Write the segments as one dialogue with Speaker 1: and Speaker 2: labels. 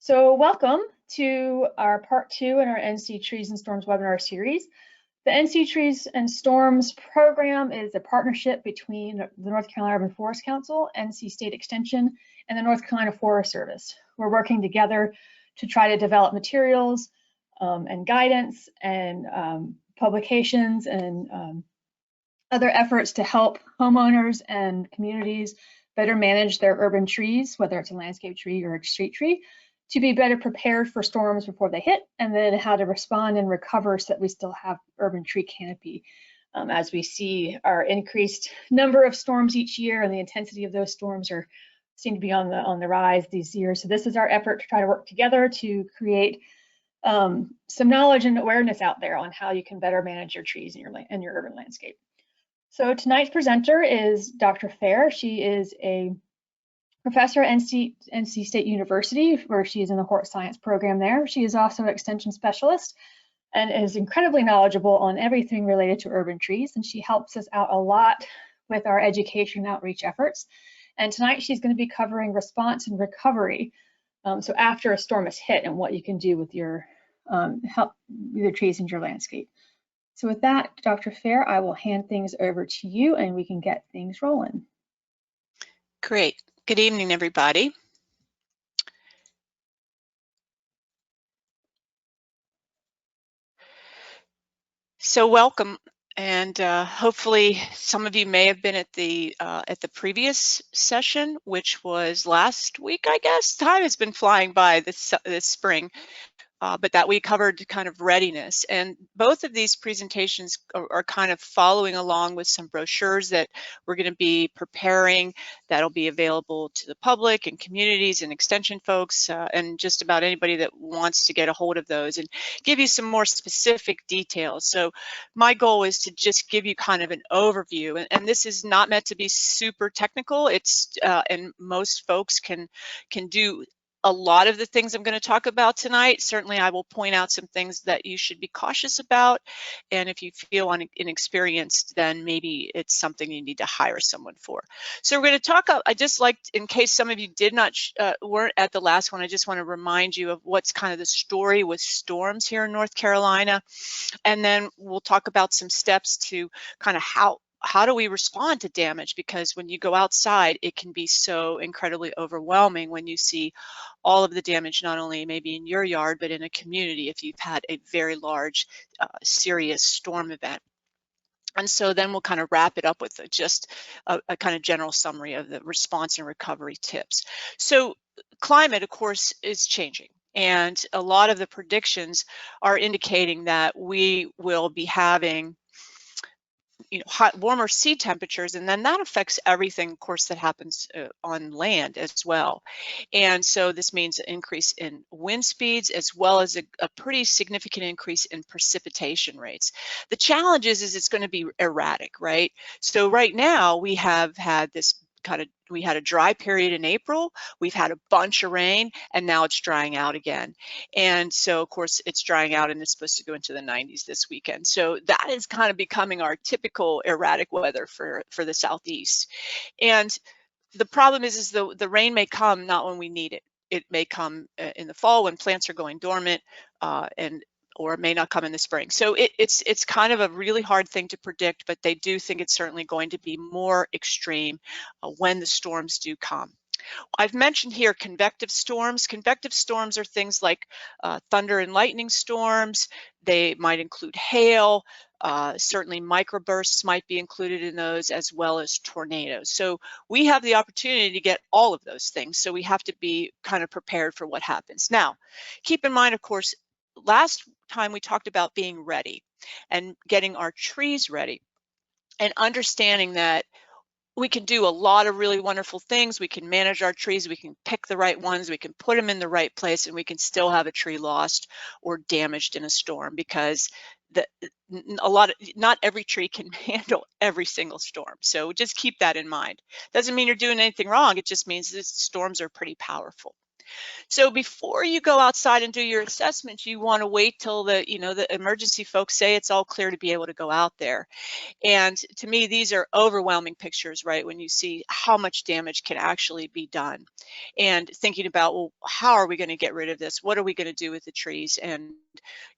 Speaker 1: So welcome to our part 2 in our NC Trees and Storms webinar series. The NC Trees and Storms program is a partnership between the North Carolina Urban Forest Council, NC State Extension, and the North Carolina Forest Service. We're working together to try to develop materials and guidance and publications and other efforts to help homeowners and communities better manage their urban trees, whether it's a landscape tree or a street tree, to be better prepared for storms before they hit, and then how to respond and recover so that we still have urban tree canopy. As we see our increased number of storms each year, and the intensity of those storms seem to be on the rise these years. So this is our effort to try to work together to create some knowledge and awareness out there on how you can better manage your trees in your urban landscape. So tonight's presenter is Dr. Fair. She is a professor at NC State University, where she is in the Hort Science program there. She is also an extension specialist and is incredibly knowledgeable on everything related to urban trees, and she helps us out a lot with our education and outreach efforts. And tonight she's going to be covering response and recovery. So after a storm has hit and what you can do with your trees in your landscape. So with that, Dr. Fair, I will hand things over to you and we can get things rolling.
Speaker 2: Great. Good evening, everybody. So welcome, and hopefully some of you may have been at the previous session, which was last week, I guess. Time has been flying by this spring. But that we covered kind of readiness. And both of these presentations are kind of following along with some brochures that we're going to be preparing that'll be available to the public and communities and extension folks and just about anybody that wants to get a hold of those and give you some more specific details. So my goal is to just give you kind of an overview, and this is not meant to be super technical. It's and most folks can do a lot of the things I'm going to talk about tonight. Certainly I will point out some things that you should be cautious about, and if you feel inexperienced, then maybe it's something you need to hire someone for. So we're going to talk, I just like, in case some of you did not weren't at the last one, I just want to remind you of what's kind of the story with storms here in North Carolina, and then we'll talk about some steps to kind of how do we respond to damage, because when you go outside, it can be so incredibly overwhelming when you see all of the damage, not only maybe in your yard, but in a community if you've had a very large, serious storm event. And so then we'll kind of wrap it up with just a kind of general summary of the response and recovery tips. So climate, of course, is changing. And a lot of the predictions are indicating that we will be having warmer sea temperatures, and then that affects everything, of course, that happens on land as well. And so this means an increase in wind speeds as well as a pretty significant increase in precipitation rates. The challenge is it's going to be erratic, right? So right now we have had this we had a dry period in April, we've had a bunch of rain, and now it's drying out again. And so of course it's drying out and it's supposed to go into the 90s this weekend. So that is kind of becoming our typical erratic weather for the Southeast. And the problem is the rain may come not when we need it. It may come in the fall when plants are going dormant, or it may not come in the spring. So it's kind of a really hard thing to predict, but they do think it's certainly going to be more extreme when the storms do come. I've mentioned here convective storms. Convective storms are things like thunder and lightning storms. They might include hail. Certainly microbursts might be included in those, as well as tornadoes. So we have the opportunity to get all of those things. So we have to be kind of prepared for what happens. Now, keep in mind, of course, last time we talked about being ready and getting our trees ready and understanding that we can do a lot of really wonderful things. We can manage our trees, we can pick the right ones, we can put them in the right place, and we can still have a tree lost or damaged in a storm, because not every tree can handle every single storm. So just keep that in mind. Doesn't mean you're doing anything wrong, it just means that storms are pretty powerful. So before you go outside and do your assessment, you want to wait till the emergency folks say it's all clear to be able to go out there. And to me, these are overwhelming pictures, right? When you see how much damage can actually be done, and thinking about, well, how are we going to get rid of this? What are we going to do with the trees? And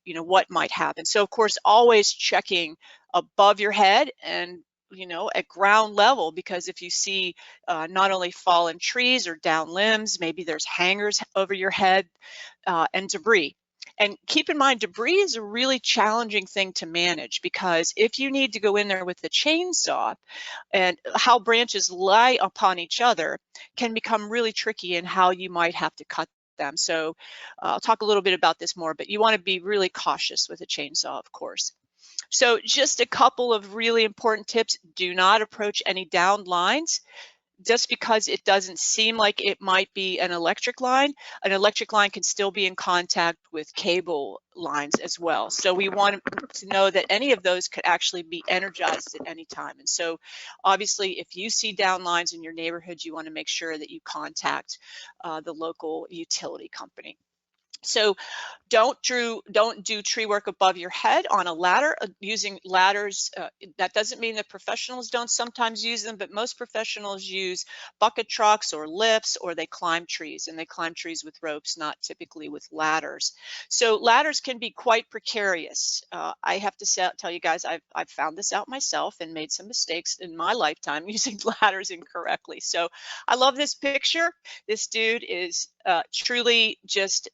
Speaker 2: what might happen? So of course, always checking above your head and at ground level, because if you see not only fallen trees or down limbs, maybe there's hangers over your head, and debris. And keep in mind, debris is a really challenging thing to manage, because if you need to go in there with the chainsaw, and how branches lie upon each other can become really tricky in how you might have to cut them. So I'll talk a little bit about this more, but you want to be really cautious with a chainsaw, of course. So just a couple of really important tips. Do not approach any downed lines. Just because it doesn't seem like it might be an electric line can still be in contact with cable lines as well. So we want to know that any of those could actually be energized at any time. And so obviously, if you see down lines in your neighborhood, you want to make sure that you contact the local utility company. So don't do tree work above your head on a ladder. Using ladders, that doesn't mean that professionals don't sometimes use them, but most professionals use bucket trucks or lifts, or they climb trees, and they climb trees with ropes, not typically with ladders. So ladders can be quite precarious. I have to tell you guys, I've found this out myself and made some mistakes in my lifetime using ladders incorrectly. So I love this picture. This dude is truly just,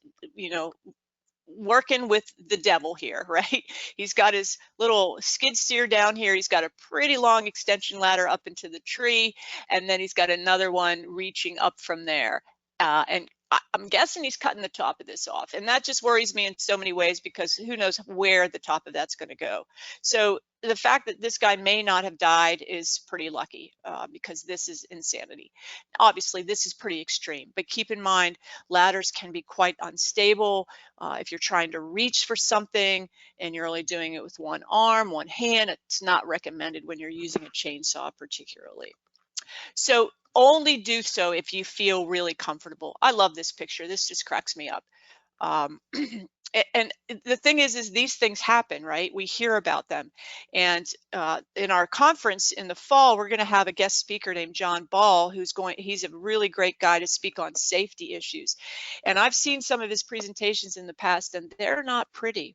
Speaker 2: working with the devil here, right? He's got his little skid steer down here. He's got a pretty long extension ladder up into the tree, and then he's got another one reaching up from there. And I'm guessing he's cutting the top of this off. And that just worries me in so many ways, because who knows where the top of that's going to go. So the fact that this guy may not have died is pretty lucky, because this is insanity. Obviously, this is pretty extreme, but keep in mind, ladders can be quite unstable. If you're trying to reach for something and you're only doing it with one arm, one hand, it's not recommended when you're using a chainsaw particularly. So only do so if you feel really comfortable. I love this picture. This just cracks me up. And the thing is these things happen, right? We hear about them. And in our conference in the fall, we're going to have a guest speaker named John Ball, he's a really great guy to speak on safety issues. And I've seen some of his presentations in the past, and they're not pretty,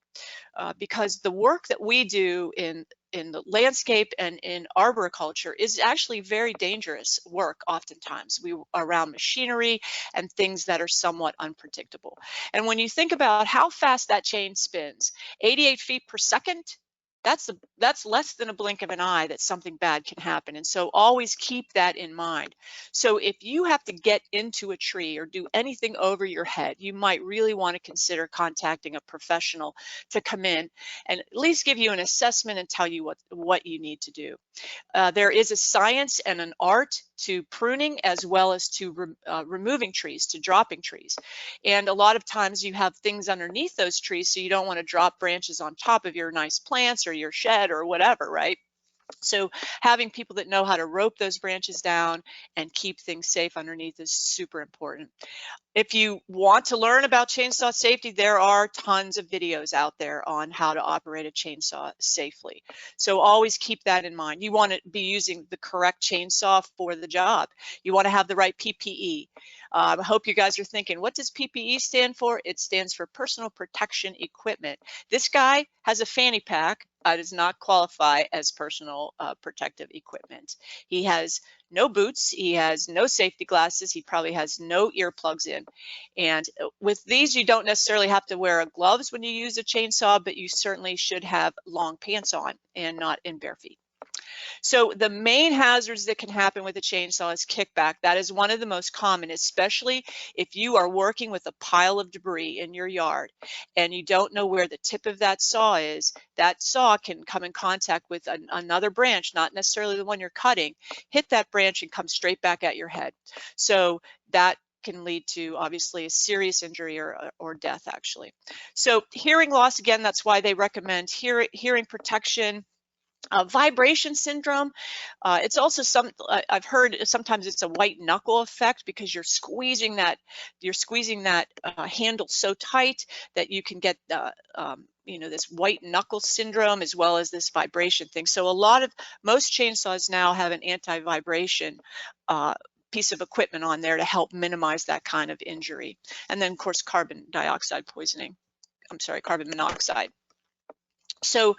Speaker 2: because the work that we do in the landscape and in arboriculture is actually very dangerous work. Oftentimes we around machinery and things that are somewhat unpredictable. And when you think about how fast that chain spins, 88 feet per second, that's less than a blink of an eye that something bad can happen. And so always keep that in mind. So if you have to get into a tree or do anything over your head, you might really want to consider contacting a professional to come in and at least give you an assessment and tell you what you need to do. There is a science and an art to pruning, as well as to removing trees, to dropping trees. And a lot of times you have things underneath those trees, so you don't want to drop branches on top of your nice plants or your shed or whatever, right? So having people that know how to rope those branches down and keep things safe underneath is super important. If you want to learn about chainsaw safety, there are tons of videos out there on how to operate a chainsaw safely. So always keep that in mind. You want to be using the correct chainsaw for the job. You want to have the right PPE. I hope you guys are thinking, what does PPE stand for? It stands for personal protection equipment. This guy has a fanny pack. Does not qualify as personal protective equipment. He has no boots, he has no safety glasses, he probably has no earplugs in. And with these, you don't necessarily have to wear gloves when you use a chainsaw, but you certainly should have long pants on and not in bare feet. So the main hazards that can happen with a chainsaw is kickback. That is one of the most common, especially if you are working with a pile of debris in your yard and you don't know where the tip of that saw is. That saw can come in contact with another branch, not necessarily the one you're cutting, hit that branch and come straight back at your head. So that can lead to obviously a serious injury or death, actually. So hearing loss, again, that's why they recommend hearing protection. Vibration syndrome, it's also I've heard sometimes it's a white knuckle effect because you're squeezing that handle so tight that you can get this white knuckle syndrome as well as this vibration thing. So most chainsaws now have an anti-vibration piece of equipment on there to help minimize that kind of injury. And then of course carbon monoxide. So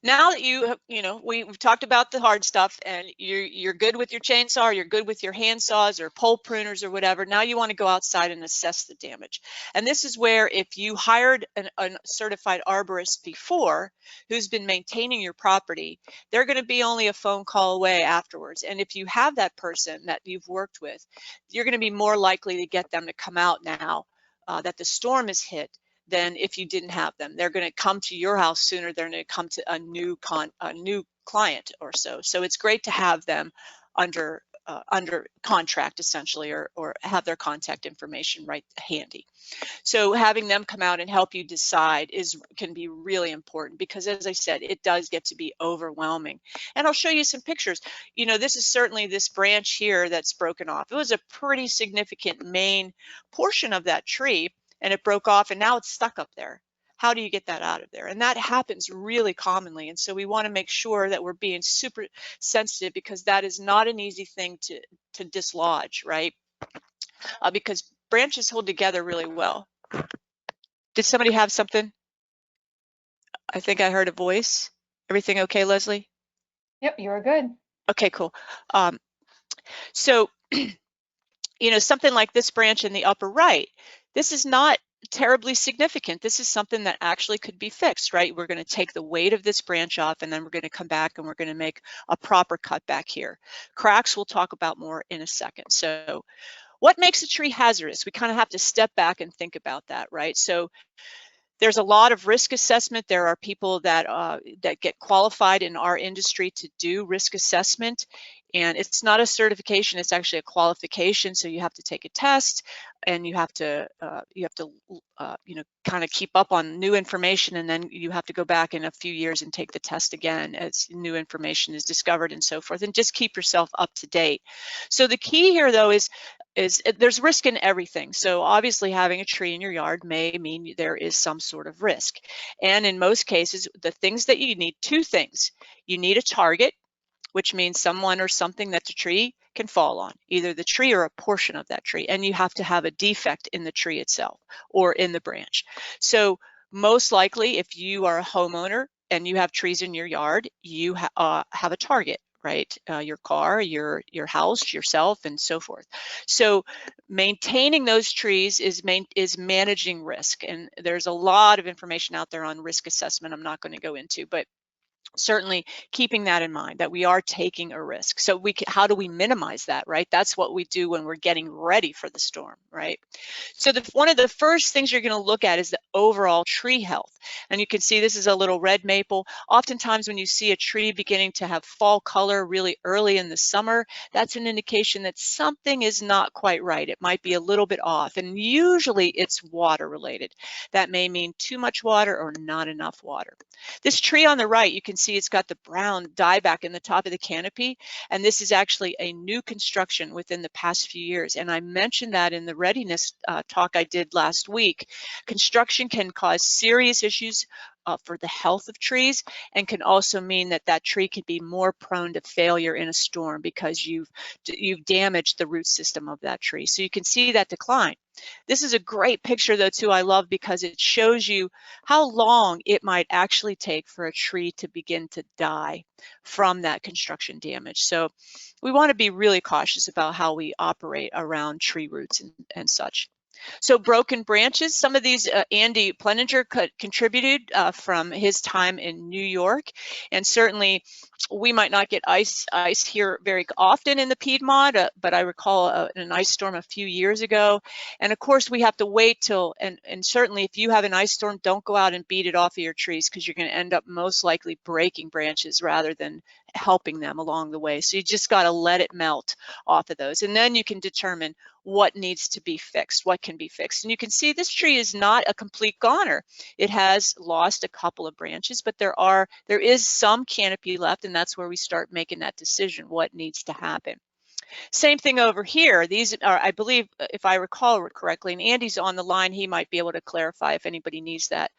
Speaker 2: now that we've talked about the hard stuff and you're good with your chainsaw, or you're good with your hand saws or pole pruners or whatever, now you want to go outside and assess the damage. And this is where, if you hired a certified arborist before who's been maintaining your property, they're going to be only a phone call away afterwards. And if you have that person that you've worked with, you're going to be more likely to get them to come out now that the storm has hit than if you didn't have them. They're going to come to your house sooner than they come to a new client or so. So it's great to have them under contract essentially, or have their contact information right handy. So having them come out and help you decide can be really important, because as I said, it does get to be overwhelming. And I'll show you some pictures. This is certainly this branch here that's broken off. It was a pretty significant main portion of that tree, and it broke off and now it's stuck up there. How do you get that out of there? And that happens really commonly. And so we want to make sure that we're being super sensitive, because that is not an easy thing to dislodge, right? Because branches hold together really well. Did somebody have something? I think I heard a voice. Everything okay, Leslie?
Speaker 1: Yep, you're good.
Speaker 2: Okay, cool. So, something like this branch in the upper right, this is not terribly significant. This is something that actually could be fixed, right? We're going to take the weight of this branch off, and then we're going to come back and we're going to make a proper cut back here. Cracks we'll talk about more in a second. So what makes a tree hazardous? We kind of have to step back and think about that, right? So there's a lot of risk assessment. There are people that get qualified in our industry to do risk assessment, and it's not a certification, it's actually a qualification. So you have to take a test, and you have to kind of keep up on new information, and then you have to go back in a few years and take the test again as new information is discovered and so forth, and just keep yourself up to date. So the key here though is there's risk in everything. So obviously having a tree in your yard may mean there is some sort of risk. And in most cases, the things that you need, two things. You need a target, which means someone or something that the tree can fall on, either the tree or a portion of that tree. And you have to have a defect in the tree itself or in the branch. So most likely, if you are a homeowner and you have trees in your yard, you have a target, right? Your car, your house, yourself, and so forth. So maintaining those trees is managing risk. And there's a lot of information out there on risk assessment I'm not going to go into, but certainly keeping that in mind, that we are taking a risk. So how do we minimize that, right? That's what we do when we're getting ready for the storm, right? So one of the first things you're going to look at is the overall tree health. And you can see this is a little red maple. Oftentimes when you see a tree beginning to have fall color really early in the summer, that's an indication that something is not quite right. It might be a little bit off, and usually it's water related. That may mean too much water or not enough water. This tree on the right, you can see it's got the brown dieback in the top of the canopy, and this is actually a new construction within the past few years. And I mentioned that in the readiness talk I did last week. Construction can cause serious issues for the health of trees, and can also mean that tree can be more prone to failure in a storm because you've damaged the root system of that tree. So you can see that decline. This is a great picture though too, I love, because it shows you how long it might actually take for a tree to begin to die from that construction damage. So we want to be really cautious about how we operate around tree roots and such. So broken branches, some of these Andy Pleninger contributed from his time in New York, and certainly we might not get ice here very often in the Piedmont, but I recall an ice storm a few years ago. And of course we have to wait till, and certainly if you have an ice storm, don't go out and beat it off of your trees, because you're going to end up most likely breaking branches rather than helping them along the way. So you just got to let it melt off of those, and then you can determine what needs to be fixed, what can be fixed. And you can see this tree is not a complete goner. It has lost a couple of branches, but there is some canopy left, and that's where we start making that decision, what needs to happen. Same thing over here. These are, I believe, if I recall correctly, and Andy's on the line, he might be able to clarify if anybody needs that.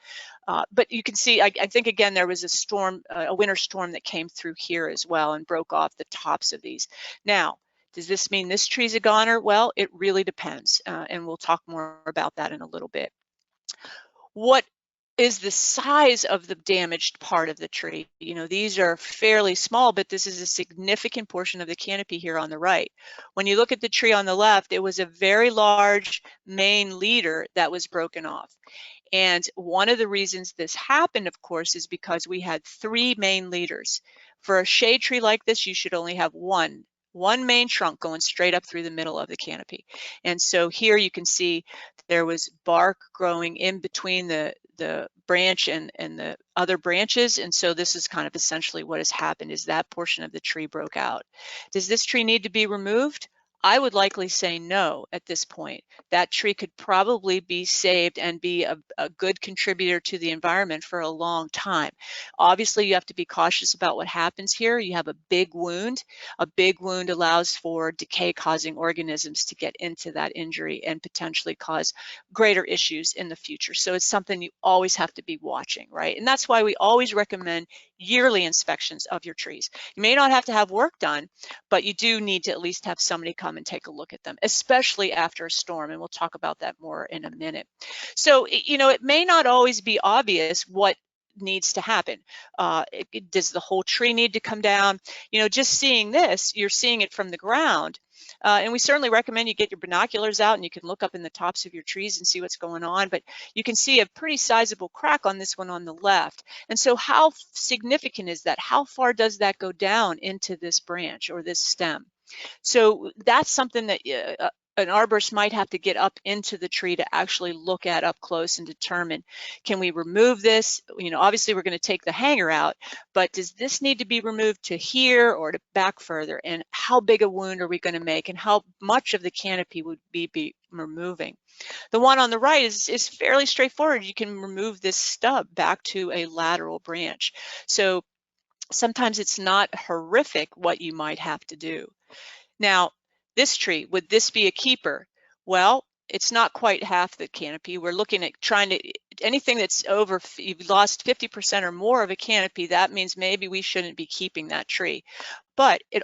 Speaker 2: But you can see, I think, again, there was a storm, a winter storm that came through here as well and broke off the tops of these. Now, does this mean this tree's a goner? Well, it really depends, and we'll talk more about that in a little bit. What is the size of the damaged part of the tree? You know, these are fairly small, but this is a significant portion of the canopy here on the right. When you look at the tree on the left, it was a very large main leader that was broken off. And one of the reasons this happened, of course, is because we had 3 main leaders. For a shade tree like this, you should only have one main trunk going straight up through the middle of the canopy. And so here you can see there was bark growing in between the branch and the other branches. And so this is kind of essentially what has happened, is that portion of the tree broke out. Does this tree need to be removed? I would likely say no at this point. That tree could probably be saved and be a good contributor to the environment for a long time. Obviously, you have to be cautious about what happens here. You have a big wound. A big wound allows for decay-causing organisms to get into that injury and potentially cause greater issues in the future. So it's something you always have to be watching, right? And that's why we always recommend yearly inspections of your trees. You may not have to have work done, but you do need to at least have somebody come and take a look at them, especially after a storm, and we'll talk about that more in a minute. So, you know, it may not always be obvious what needs to happen. Does the whole tree need to come down? You know, just seeing this, you're seeing it from the ground. And we certainly recommend you get your binoculars out and you can look up in the tops of your trees and see what's going on. But you can see a pretty sizable crack on this one on the left. And so how significant is that? How far does that go down into this branch or this stem? So that's something that an arborist might have to get up into the tree to actually look at up close and determine, can we remove this? You know, obviously we're going to take the hanger out, but does this need to be removed to here or to back further? And how big a wound are we going to make, and how much of the canopy would be removing? The one on the right is fairly straightforward. You can remove this stub back to a lateral branch. So sometimes it's not horrific what you might have to do. Now, this tree, would this be a keeper? Well, it's not quite half the canopy. We're looking at trying to, anything that's over, you've lost 50% or more of a canopy, that means maybe we shouldn't be keeping that tree. But you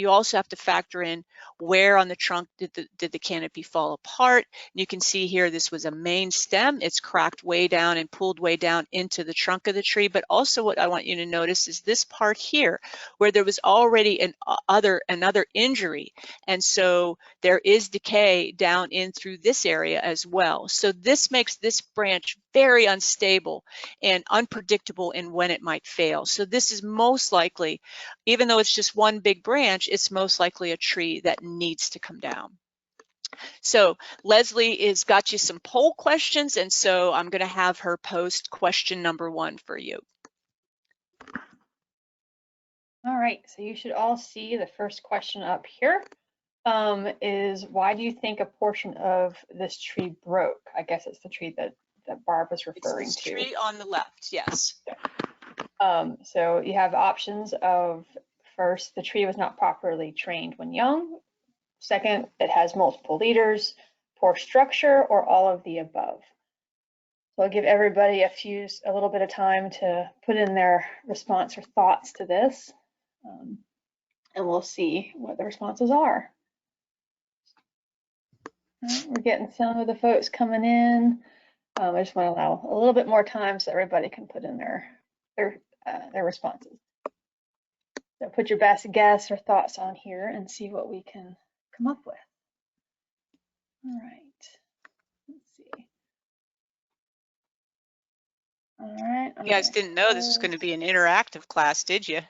Speaker 2: also have to factor in where on the trunk did the canopy fall apart. And you can see here, this was a main stem. It's cracked way down and pulled way down into the trunk of the tree. But also what I want you to notice is this part here, where there was already another injury. And so there is decay down in through this area as well. So this makes this branch very unstable and unpredictable in when it might fail. So this is most likely, even though it's just one big branch, it's most likely a tree that needs to come down. So Leslie has got you some poll questions, and so I'm going to have her post question number 1 for you.
Speaker 1: All right, so you should all see the first question up here. Is why do you think a portion of this tree broke? I guess it's the tree that Barb was referring to.
Speaker 2: Tree on the left, yes.
Speaker 1: So you have options of, first, the tree was not properly trained when young. Second, it has multiple leaders, poor structure, or all of the above. So I'll give everybody a little bit of time to put in their response or thoughts to this, and we'll see what the responses are. We're getting some of the folks coming in. I just want to allow a little bit more time so everybody can put in their responses. So put your best guess or thoughts on here and see what we can come up with. All right, let's see. All right.
Speaker 2: You guys didn't know this was going to be an interactive class, did you?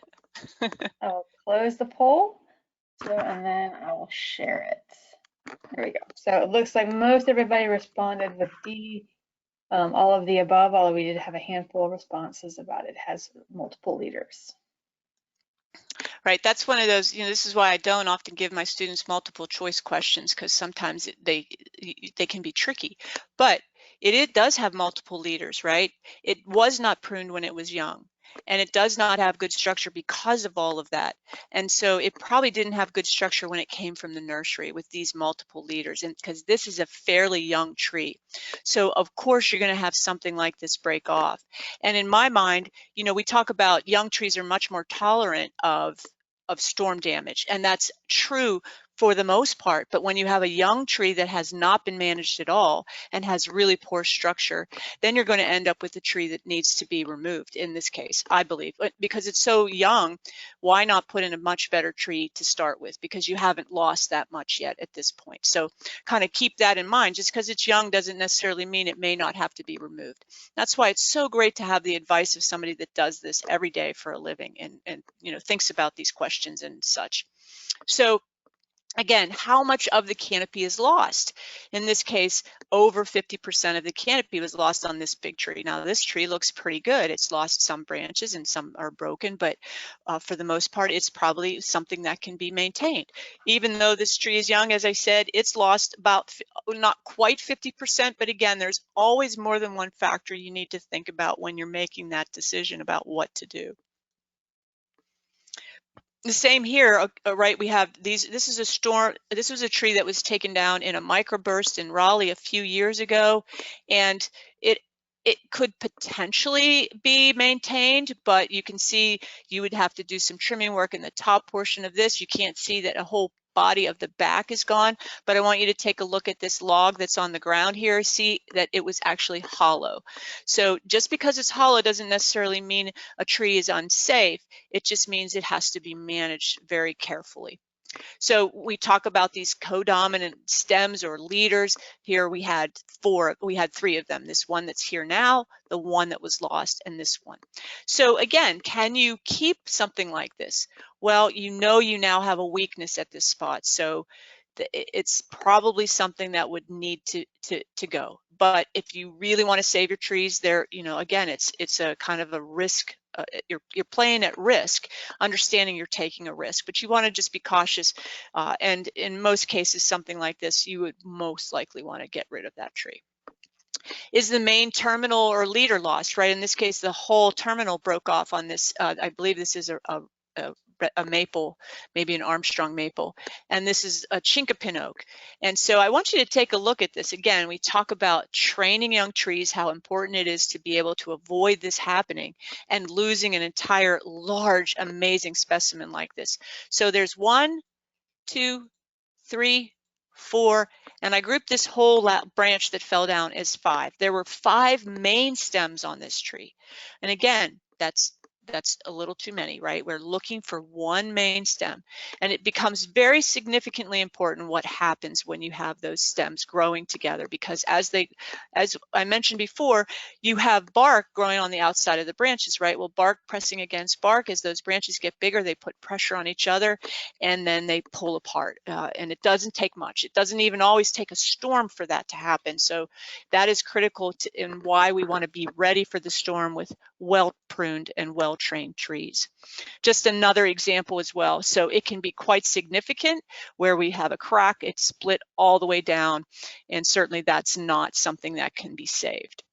Speaker 1: I'll close the poll, and then I will share it. There we go. So it looks like most everybody responded with D, all of the above, although we did have a handful of responses about it has multiple leaders.
Speaker 2: Right, that's one of those, this is why I don't often give my students multiple choice questions, because sometimes they can be tricky. But it does have multiple leaders, right? It was not pruned when it was young, and it does not have good structure because of all of that. And so it probably didn't have good structure when it came from the nursery with these multiple leaders, and because this is a fairly young tree. So of course you're going to have something like this break off. And in my mind, we talk about young trees are much more tolerant of storm damage, and that's true for the most part. But when you have a young tree that has not been managed at all and has really poor structure, then you're going to end up with a tree that needs to be removed in this case, I believe. But because it's so young, why not put in a much better tree to start with, because you haven't lost that much yet at this point. So kind of keep that in mind. Just because it's young doesn't necessarily mean it may not have to be removed. That's why it's so great to have the advice of somebody that does this every day for a living and thinks about these questions and such. So again, how much of the canopy is lost? In this case, over 50% of the canopy was lost on this big tree. Now, this tree looks pretty good. It's lost some branches and some are broken, but for the most part, it's probably something that can be maintained. Even though this tree is young, as I said, it's lost about not quite 50%, but again, there's always more than one factor you need to think about when you're making that decision about what to do. The same here, right? We have these. This is a storm. This was a tree that was taken down in a microburst in Raleigh a few years ago, and it could potentially be maintained, but you can see you would have to do some trimming work in the top portion of this. You can't see that a whole body of the back is gone, but I want you to take a look at this log that's on the ground here. See that it was actually hollow. So just because it's hollow doesn't necessarily mean a tree is unsafe. It just means it has to be managed very carefully. So we talk about these codominant stems or leaders. Here we had three of them. This one that's here now, the one that was lost, and this one. So again, can you keep something like this? Well, you now have a weakness at this spot. So it's probably something that would need to go. But if you really want to save your trees, again, it's a kind of a risk. You're playing at risk, understanding you're taking a risk, but you want to just be cautious. And in most cases, something like this, you would most likely want to get rid of that tree. Is the main terminal or leader lost, right? In this case, the whole terminal broke off on this. I believe this is a maple, maybe an Armstrong maple, and this is a chinkapin oak. And so I want you to take a look at this. Again, we talk about training young trees, how important it is to be able to avoid this happening and losing an entire large, amazing specimen like this. So there's 1, 2, 3, 4, and I grouped this whole branch that fell down as 5. There were 5 main stems on this tree. And again, that's a little too many, right? We're looking for one main stem, and it becomes very significantly important what happens when you have those stems growing together, because as I mentioned before, you have bark growing on the outside of the branches, right? Well, bark pressing against bark, as those branches get bigger, they put pressure on each other and then they pull apart. And it doesn't take much. It doesn't even always take a storm for that to happen. So that is critical in why we want to be ready for the storm with well pruned and well trained trees. Just another example as well. So it can be quite significant where we have a crack, it's split all the way down, and certainly that's not something that can be saved.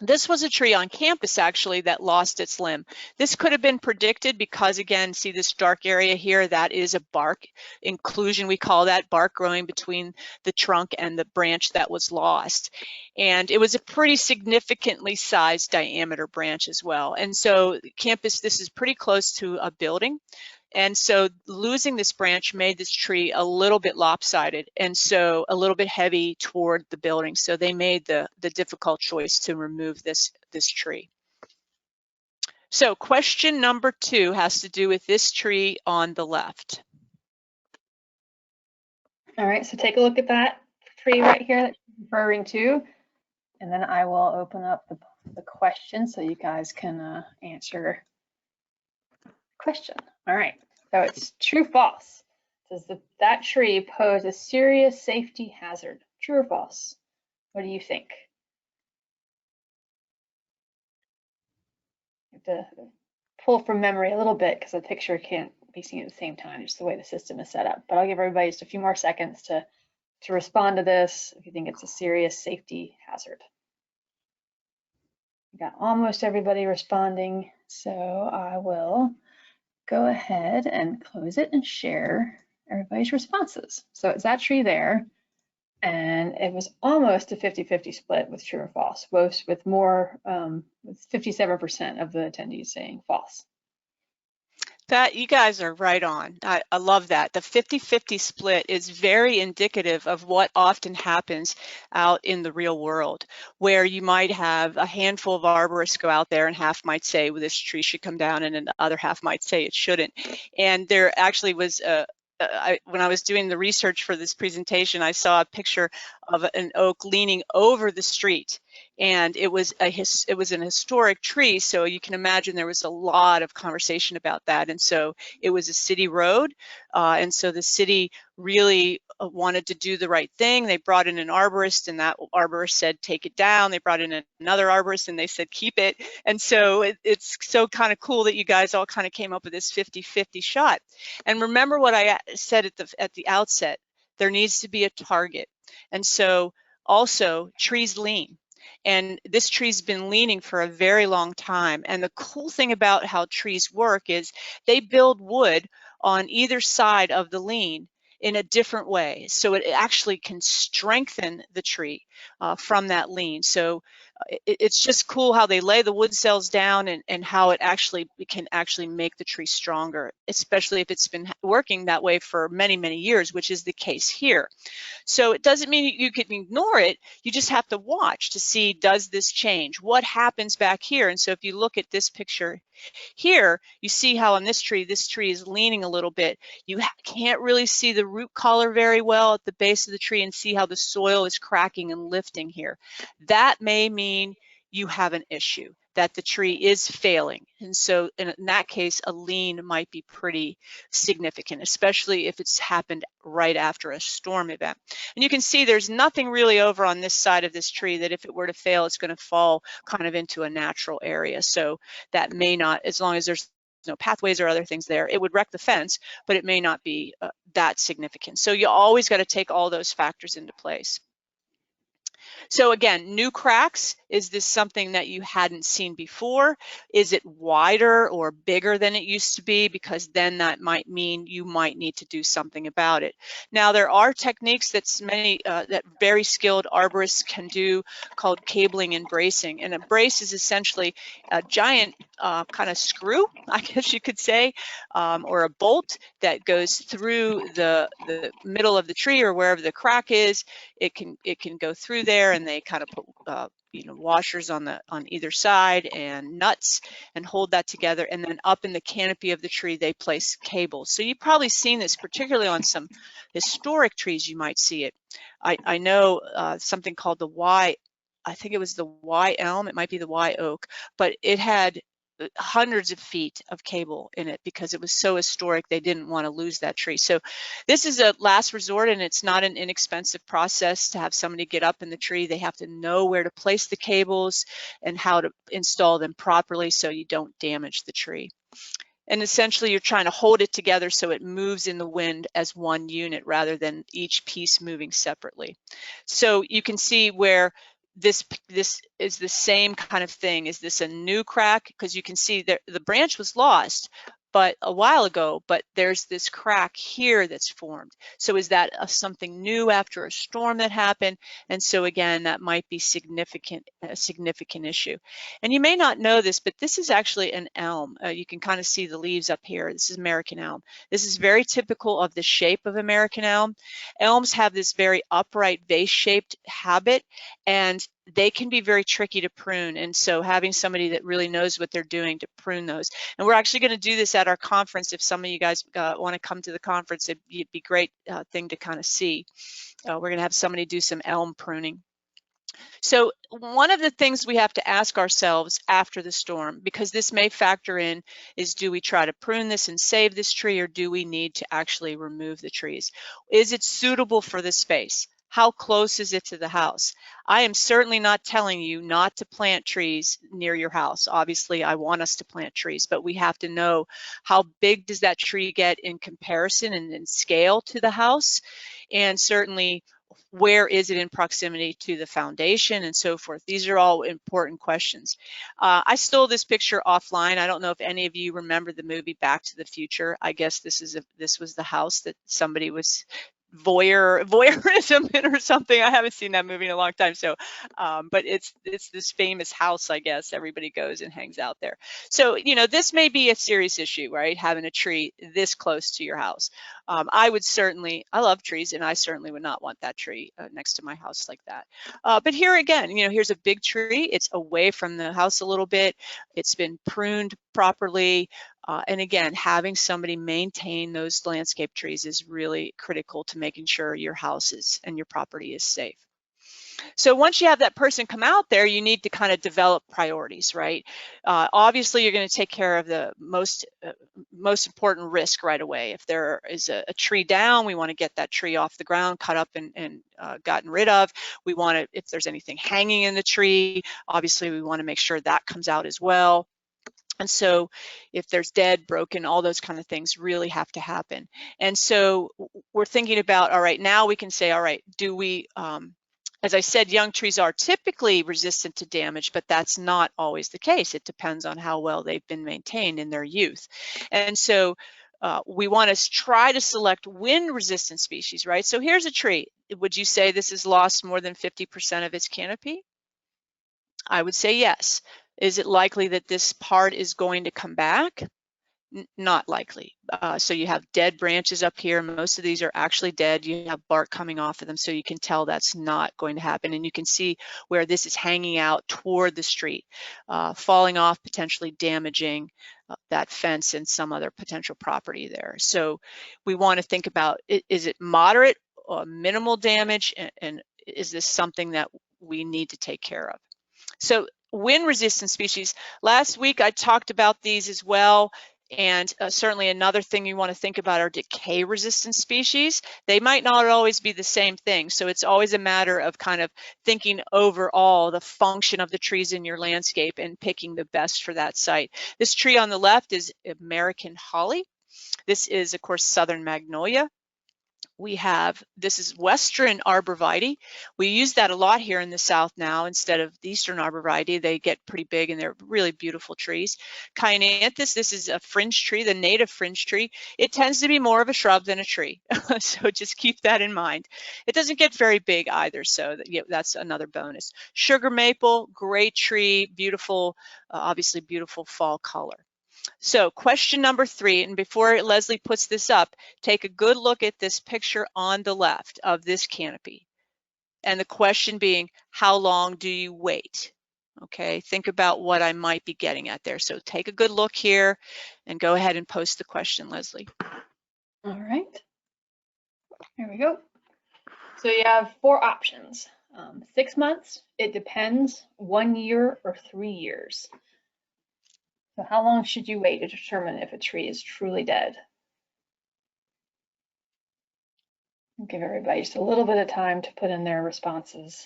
Speaker 2: This was a tree on campus actually that lost its limb. This could have been predicted because, again, see this dark area here, that is a bark inclusion. We call that bark growing between the trunk and the branch that was lost. And it was a pretty significantly sized diameter branch as well. And so campus, this is pretty close to a building. And so losing this branch made this tree a little bit lopsided and so a little bit heavy toward the building. So they made the difficult choice to remove this tree. So question number 2 has to do with this tree on the left.
Speaker 1: All right, so take a look at that tree right here that you're referring to, and then I will open up the question so you guys can answer the question. All right, so it's true, false. Does that tree pose a serious safety hazard? True or false? What do you think? You have to pull from memory a little bit because the picture can't facing at the same time, just the way the system is set up. But I'll give everybody just a few more seconds to respond to this if you think it's a serious safety hazard. We got almost everybody responding, so I will go ahead and close it and share everybody's responses. So it's that tree there, and it was almost a 50-50 split with true or false, with more, with 57% of the attendees saying false.
Speaker 2: That you guys are right on. I love that. The 50-50 split is very indicative of what often happens out in the real world, where you might have a handful of arborists go out there and half might say, well, this tree should come down, and the other half might say it shouldn't. And there actually was when I was doing the research for this presentation, I saw a picture of an oak leaning over the street, and it was an historic tree, so you can imagine there was a lot of conversation about that. And so it was a city road, and so the city really wanted to do the right thing. They brought in an arborist, and that arborist said take it down. They brought in another arborist, and they said keep it. And so it's so kind of cool that you guys all kind of came up with this 50-50 shot. And remember what I said at the outset, there needs to be a target. And so also trees lean. And this tree's been leaning for a very long time. And the cool thing about how trees work is they build wood on either side of the lean in a different way. So it actually can strengthen the tree from that lean. So it's just cool how they lay the wood cells down and how it can actually make the tree stronger, especially if it's been working that way for many, many years, which is the case here. So it doesn't mean you can ignore it. You just have to watch to see, does this change? What happens back here? And so if you look at this picture here, you see how on this tree is leaning a little bit. You can't really see the root collar very well at the base of the tree and see how the soil is cracking and lifting here. That may mean you have an issue, that the tree is failing. And so in that case, a lean might be pretty significant, especially if it's happened right after a storm event. And you can see there's nothing really over on this side of this tree that if it were to fail, it's going to fall kind of into a natural area. So that may not, as long as there's no pathways or other things there, it would wreck the fence, but it may not be that significant. So you always got to take all those factors into place. So again, new cracks, is this something that you hadn't seen before? Is it wider or bigger than it used to be? Because then that might mean you might need to do something about it. Now, there are techniques that very skilled arborists can do called cabling and bracing. And a brace is essentially a giant kind of screw, I guess you could say, or a bolt that goes through the middle of the tree or wherever the crack is. It can go through there, and they kind of put washers on either side and nuts and hold that together, and then up in the canopy of the tree they place cables. So you've probably seen this, particularly on some historic trees. You might see it. I know something called I think it was the Y elm, it might be the Y oak, but it had hundreds of feet of cable in it because it was so historic they didn't want to lose that tree. So this is a last resort, and it's not an inexpensive process to have somebody get up in the tree. They have to know where to place the cables and how to install them properly so you don't damage the tree. And essentially you're trying to hold it together so it moves in the wind as one unit rather than each piece moving separately. So you can see where this is the same kind of thing. Is this a new crack? Because you can see that the branch was lost a while ago, but there's this crack here that's formed. So is that something new after a storm that happened? And so again, that might be a significant issue. And you may not know this, but this is actually an elm. You can kind of see the leaves up here. This is American elm. This is very typical of the shape of American elm. Elms have this very upright vase-shaped habit, and they can be very tricky to prune. And so having somebody that really knows what they're doing to prune those. And we're actually going to do this at our conference. If some of you guys want to come to the conference, it'd be a great thing to kind of see. We're going to have somebody do some elm pruning. So one of the things we have to ask ourselves after the storm, because this may factor in, is do we try to prune this and save this tree, or do we need to actually remove the trees? Is it suitable for the space? how close is it to the house? I am certainly not telling you not to plant trees near your house. Obviously, I want us to plant trees, but we have to know how big does that tree get in comparison and in scale to the house, and certainly where is it in proximity to the foundation and so forth. These are all important questions. I stole this picture offline. I don't know if any of you remember the movie Back to the Future. I guess this was the house that somebody was voyeurism in or something. I haven't seen that movie in a long time. So, but it's this famous house, I guess. Everybody goes and hangs out there. So, you know, this may be a serious issue, right? Having a tree this close to your house. I love trees, and I certainly would not want that tree next to my house like that. But here again, you know, here's a big tree. It's away from the house a little bit. It's been pruned properly. And again, having somebody maintain those landscape trees is really critical to making sure your house and your property is safe. So once you have that person come out there, you need to kind of develop priorities, right? Obviously, you're going to take care of the most important risk right away. If there is a tree down, we want to get that tree off the ground, cut up and gotten rid of. We want to, if there's anything hanging in the tree, obviously we want to make sure that comes out as well. And so if there's dead, broken, all those kind of things really have to happen. And so we're thinking about, all right, now we can say, all right, do we, as I said, young trees are typically resistant to damage, but that's not always the case. It depends on how well they've been maintained in their youth. And so we want to try to select wind-resistant species, right? So here's a tree. Would you say this has lost more than 50% of its canopy? I would say yes. Is it likely that this part is going to come back? Not likely. So you have dead branches up here. Most of these are actually dead. You have bark coming off of them, so you can tell that's not going to happen. And you can see where this is hanging out toward the street, falling off, potentially damaging that fence and some other potential property there. So we want to think about, is it moderate or minimal damage, and is this something that we need to take care of? So wind-resistant species, last week I talked about these as well, and certainly another thing you want to think about are decay-resistant species. They might not always be the same thing, so it's always a matter of kind of thinking overall the function of the trees in your landscape and picking the best for that site. This tree on the left is American holly. This is, of course, southern magnolia. This is Western arborvitae. We use that a lot here in the South now instead of the Eastern arborvitae. They get pretty big and they're really beautiful trees. Cyananthus, this is a fringe tree, the native fringe tree. It tends to be more of a shrub than a tree, so just keep that in mind. It doesn't get very big either, so that's another bonus. Sugar maple, great tree, beautiful, obviously beautiful fall color. So question number 3, and before Leslie puts this up, take a good look at this picture on the left of this canopy. And the question being, how long do you wait? Okay, think about what I might be getting at there. So take a good look here and go ahead and post the question, Leslie.
Speaker 1: All right, here we go. So you have 4 options. 6 months, it depends, 1 year, or 3 years. So how long should you wait to determine if a tree is truly dead? I'll give everybody just a little bit of time to put in their responses.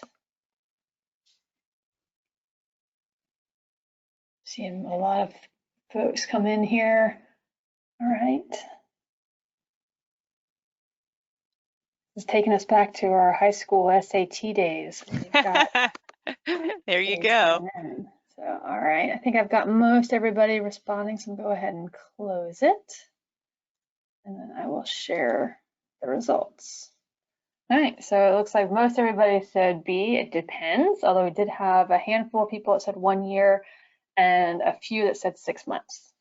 Speaker 1: Seeing a lot of folks come in here. All right. This is taking us back to our high school SAT days.
Speaker 2: There you go.
Speaker 1: So, all right, I think I've got most everybody responding, so go ahead and close it. And then I will share the results. All right, so it looks like most everybody said B, it depends, although we did have a handful of people that said 1 year and a few that said 6 months.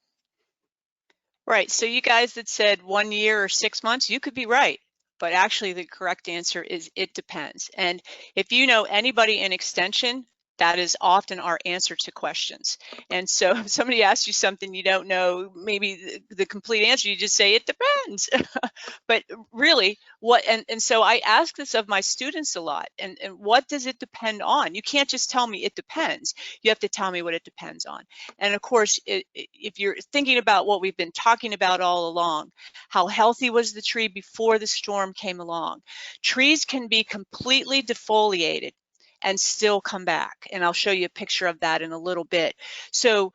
Speaker 2: Right, so you guys that said 1 year or 6 months, you could be right. But actually the correct answer is it depends. And if you know anybody in extension, That is often our answer to questions. And so if somebody asks you something you don't know, maybe the complete answer, you just say, it depends. But really, and so I ask this of my students a lot, and what does it depend on? You can't just tell me it depends. You have to tell me what it depends on. And of course, if you're thinking about what we've been talking about all along, how healthy was the tree before the storm came along? Trees can be completely defoliated and still come back. And I'll show you a picture of that in a little bit. So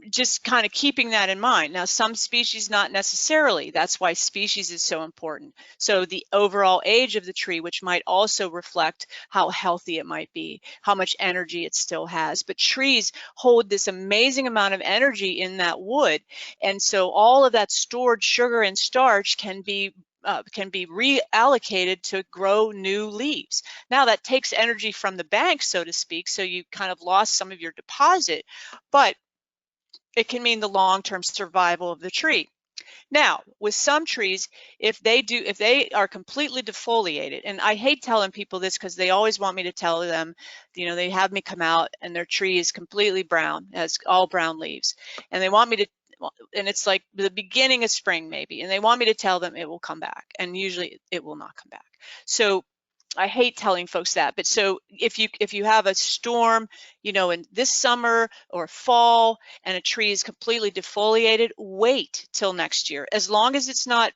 Speaker 2: just kind of keeping that in mind. Now, some species not necessarily. That's why species is so important. So the overall age of the tree, which might also reflect how healthy it might be, how much energy it still has. But trees hold this amazing amount of energy in that wood. And so all of that stored sugar and starch can be reallocated to grow new leaves. Now that takes energy from the bank, so to speak, so you kind of lost some of your deposit, but it can mean the long-term survival of the tree. Now, with some trees, if they are completely defoliated, and I hate telling people this because they always want me to tell them, they have me come out and their tree is completely brown, has all brown leaves, and they want me to, and it's like the beginning of spring maybe, and they want me to tell them it will come back, and usually it will not come back. So I hate telling folks that, but so if you have a storm, in this summer or fall, and a tree is completely defoliated, wait till next year. As long as it's not,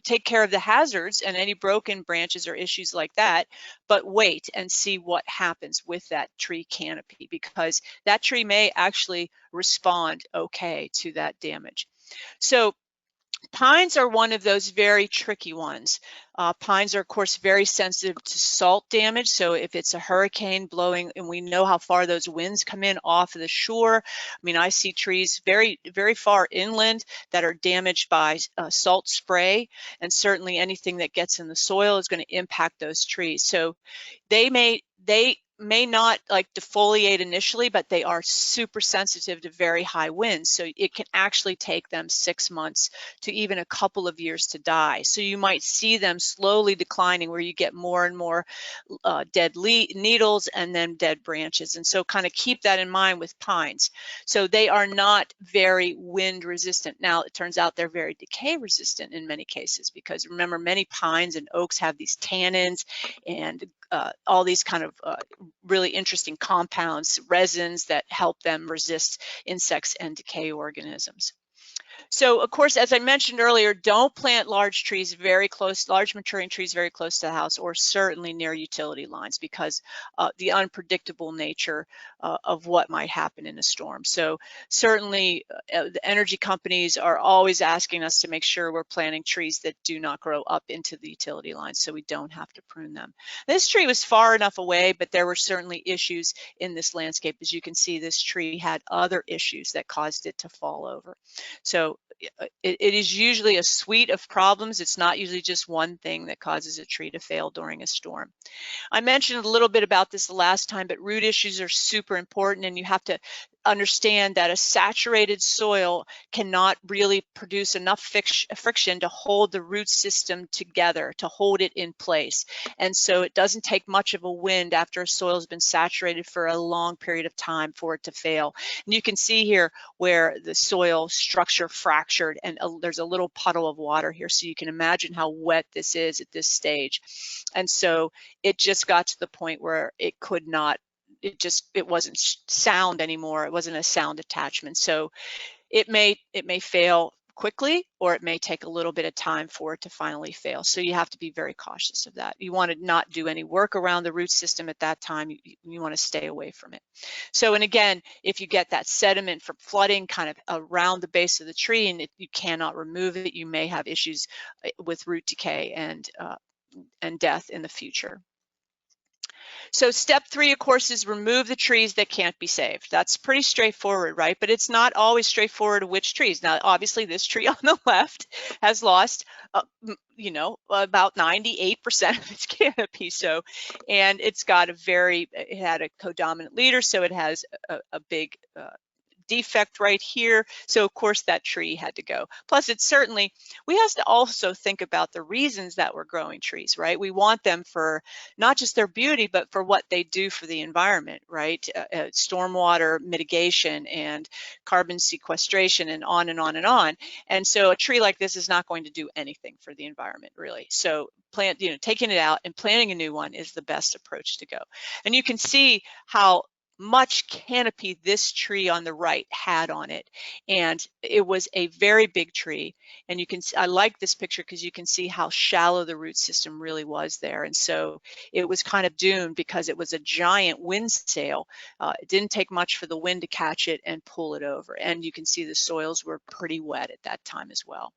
Speaker 2: take care of the hazards and any broken branches or issues like that, but wait and see what happens with that tree canopy, because that tree may actually respond okay to that damage. So pines are one of those very tricky ones. Pines are, of course, very sensitive to salt damage. So if it's a hurricane blowing, and we know how far those winds come in off of the shore. I mean, I see trees very, very far inland that are damaged by salt spray, and certainly anything that gets in the soil is going to impact those trees. So they may not like defoliate initially, but they are super sensitive to very high winds. So it can actually take them 6 months to even a couple of years to die. So you might see them slowly declining, where you get more and more dead needles and then dead branches. And so kind of keep that in mind with pines. So they are not very wind resistant. Now, it turns out they're very decay resistant in many cases, because remember, many pines and oaks have these tannins and all these kind of really interesting compounds, resins that help them resist insects and decay organisms. So, of course, as I mentioned earlier, don't plant large trees large maturing trees very close to the house, or certainly near utility lines, because the unpredictable nature of what might happen in a storm. So certainly the energy companies are always asking us to make sure we're planting trees that do not grow up into the utility lines, so we don't have to prune them. This tree was far enough away, but there were certainly issues in this landscape. As you can see, this tree had other issues that caused it to fall over. So it is usually a suite of problems. It's not usually just one thing that causes a tree to fail during a storm. I mentioned a little bit about this the last time, but root issues are super important, and you have to understand that a saturated soil cannot really produce enough friction to hold the root system together, to hold it in place. And so it doesn't take much of a wind after a soil has been saturated for a long period of time for it to fail. And you can see here where the soil structure fractured, and there's a little puddle of water here, so you can imagine how wet this is at this stage. And so it just got to the point where it could not, it wasn't sound anymore. It wasn't a sound attachment. So it may fail quickly, or it may take a little bit of time for it to finally fail. So you have to be very cautious of that. You want to not do any work around the root system at that time. You want to stay away from it. So, and again, if you get that sediment from flooding kind of around the base of the tree and you cannot remove it, you may have issues with root decay and death in the future. So step 3, of course, is remove the trees that can't be saved. That's pretty straightforward, right? But it's not always straightforward which trees. Now, obviously, this tree on the left has lost, about 98% of its canopy. So, and it's got it had a codominant leader, so it has a big defect right here. So of course that tree had to go. Plus it's certainly, we have to also think about the reasons that we're growing trees, right? We want them for not just their beauty, but for what they do for the environment, right? Stormwater mitigation and carbon sequestration and on and on and on. And so a tree like this is not going to do anything for the environment, really. So taking it out and planting a new one is the best approach to go. And you can see how much canopy this tree on the right had on it, and it was a very big tree. And you can, I like this picture because you can see how shallow the root system really was there, and so it was kind of doomed because it was a giant wind sail. It didn't take much for the wind to catch it and pull it over, and you can see the soils were pretty wet at that time as well.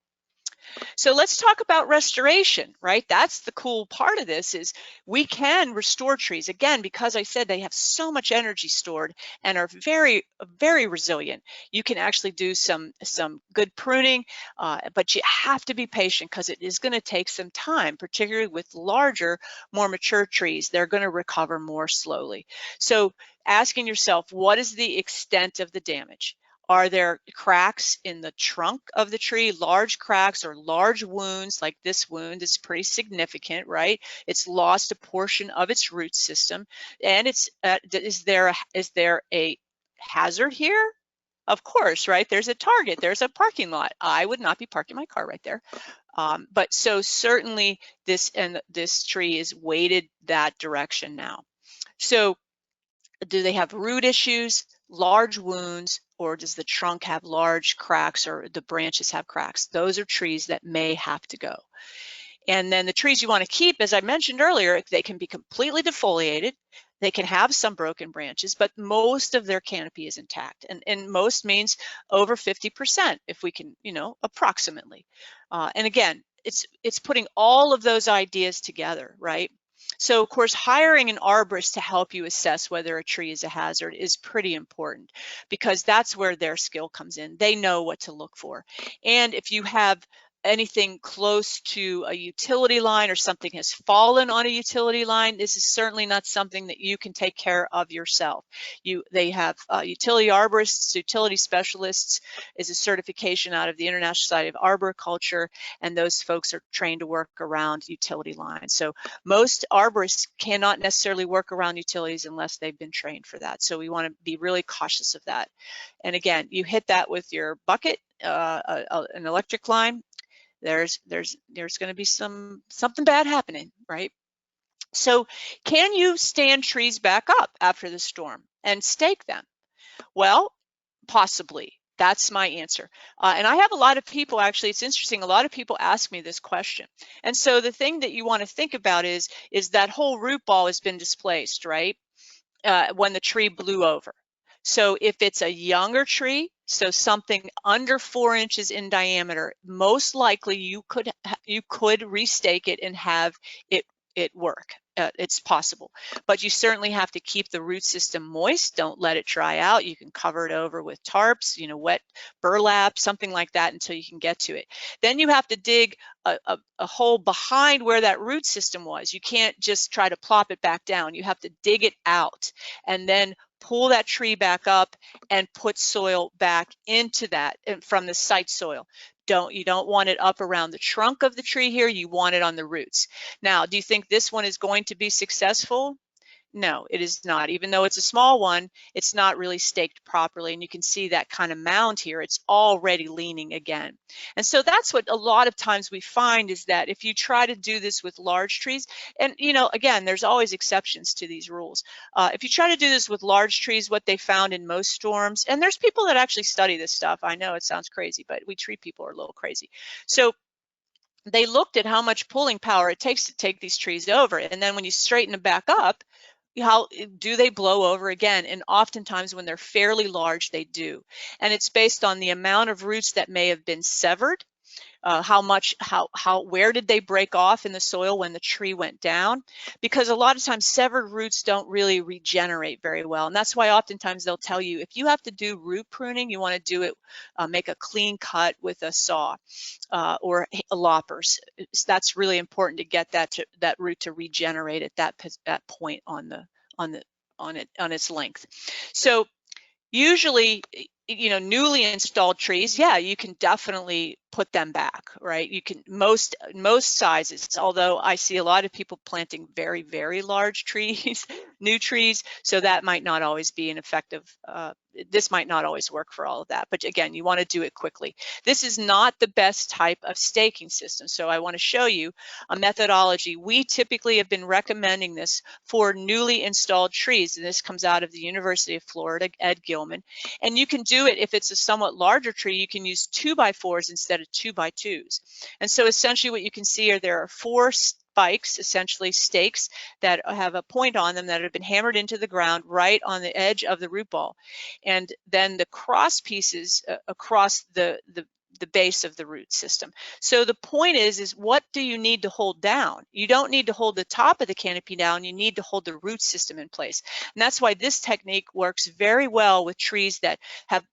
Speaker 2: So let's talk about restoration, right? That's the cool part of this, is we can restore trees. Again, because I said they have so much energy stored and are very, very resilient. You can actually do some good pruning, but you have to be patient because it is going to take some time, particularly with larger, more mature trees. They're going to recover more slowly. So asking yourself, what is the extent of the damage? Are there cracks in the trunk of the tree, large cracks or large wounds? Like this wound is pretty significant, right? It's lost a portion of its root system. And it's is there a hazard here? Of course, right? There's a target, there's a parking lot. I would not be parking my car right there. But so certainly this tree is weighted that direction now. So do they have root issues, large wounds, or does the trunk have large cracks or the branches have cracks? Those are trees that may have to go. And then the trees you want to keep, as I mentioned earlier, they can be completely defoliated. They can have some broken branches, but most of their canopy is intact. And most means over 50%, if we can, approximately. And again, it's putting all of those ideas together, right? So of course, hiring an arborist to help you assess whether a tree is a hazard is pretty important, because that's where their skill comes in. They know what to look for. And if you have anything close to a utility line or something has fallen on a utility line, this is certainly not something that you can take care of yourself. They have utility arborists, utility specialists is a certification out of the International Society of Arboriculture, and those folks are trained to work around utility lines. So most arborists cannot necessarily work around utilities unless they've been trained for that. So we want to be really cautious of that. And again, you hit that with your bucket, an electric line, there's going to be something bad happening, right? So can you stand trees back up after the storm and stake them? Well, possibly. That's my answer. And I have a lot of people, actually, it's interesting, a lot of people ask me this question. And so the thing that you want to think about is that whole root ball has been displaced, right? When the tree blew over. So if it's a younger tree, so something under 4 inches in diameter, most likely you could restake it and have it work. It's possible, but you certainly have to keep the root system moist. Don't let it dry out. You can cover it over with tarps, wet burlap, something like that, until you can get to it. Then you have to dig a hole behind where that root system was. You can't just try to plop it back down. You have to dig it out and then pull that tree back up and put soil back into that from the site soil. You don't want it up around the trunk of the tree here. You want it on the roots. Now, do you think this one is going to be successful? No, it is not. Even though it's a small one, it's not really staked properly. And you can see that kind of mound here. It's already leaning again. And so that's what a lot of times we find, is that if you try to do this with large trees, and again, there's always exceptions to these rules. If you try to do this with large trees, what they found in most storms, and there's people that actually study this stuff. I know it sounds crazy, but we tree people are a little crazy. So they looked at how much pulling power it takes to take these trees over. And then when you straighten them back up, how do they blow over again? And oftentimes when they're fairly large, they do. And it's based on the amount of roots that may have been severed, where did they break off in the soil when the tree went down? Because a lot of times severed roots don't really regenerate very well. And that's why oftentimes they'll tell you, if you have to do root pruning, you want to do it, make a clean cut with a saw or loppers. That's really important to get that root to regenerate at that point on its length. So usually you know, newly installed trees, yeah, you can definitely put them back, right? You can, most sizes, although I see a lot of people planting very, very large trees, new trees, so that might not always be an effective, this might not always work for all of that. But again, you want to do it quickly. This is not the best type of staking system. So I want to show you a methodology. We typically have been recommending this for newly installed trees. And this comes out of the University of Florida, Ed Gilman. And you can do it if it's a somewhat larger tree, you can use 2x4s instead of 2x2s. And so essentially what you can see are there are 4 spikes, essentially stakes, that have a point on them that have been hammered into the ground right on the edge of the root ball. And then the cross pieces across the base of the root system. So the point is what do you need to hold down? You don't need to hold the top of the canopy down, you need to hold the root system in place. And that's why this technique works very well with trees that have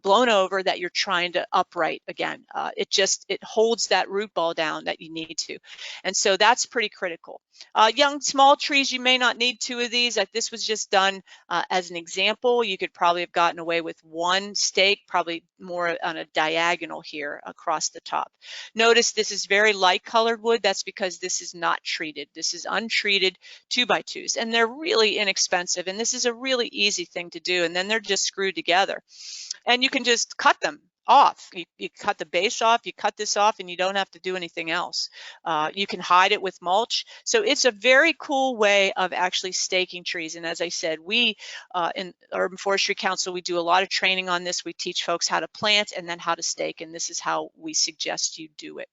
Speaker 2: blown over, that you're trying to upright again. It holds that root ball down that you need to. And so that's pretty critical. Young, small trees, you may not need 2 of these. Like this was just done as an example. You could probably have gotten away with 1 stake, probably more on a diagonal here across the top. Notice this is very light colored wood. That's because this is not treated. This is untreated 2x2s, and they're really inexpensive. And this is a really easy thing to do. And then they're just screwed together. And you can just cut them off. You cut the base off, you cut this off, and you don't have to do anything else. You can hide it with mulch. So it's a very cool way of actually staking trees. And as I said, we in Urban Forestry Council, we do a lot of training on this. We teach folks how to plant and then how to stake, and this is how we suggest you do it.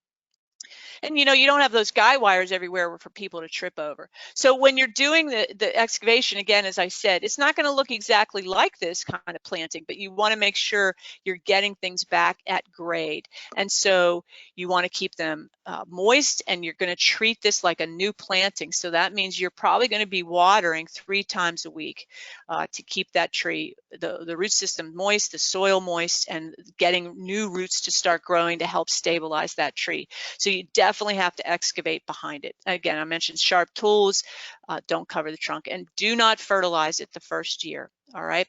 Speaker 2: And you know, you don't have those guy wires everywhere for people to trip over. So when you're doing the excavation, again, as I said, it's not going to look exactly like this kind of planting, but you want to make sure you're getting things back at grade. And so you want to keep them moist, and you're going to treat this like a new planting. So that means you're probably going to be watering 3 times a week to keep that tree, the root system moist, the soil moist, and getting new roots to start growing to help stabilize that tree. So you definitely have to excavate behind it. Again, I mentioned sharp tools, don't cover the trunk, and do not fertilize it the first year, all right?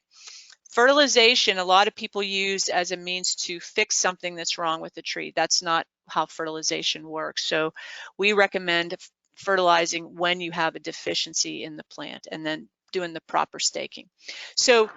Speaker 2: Fertilization, a lot of people use as a means to fix something that's wrong with the tree. That's not how fertilization works. So we recommend fertilizing when you have a deficiency in the plant, and then doing the proper staking. So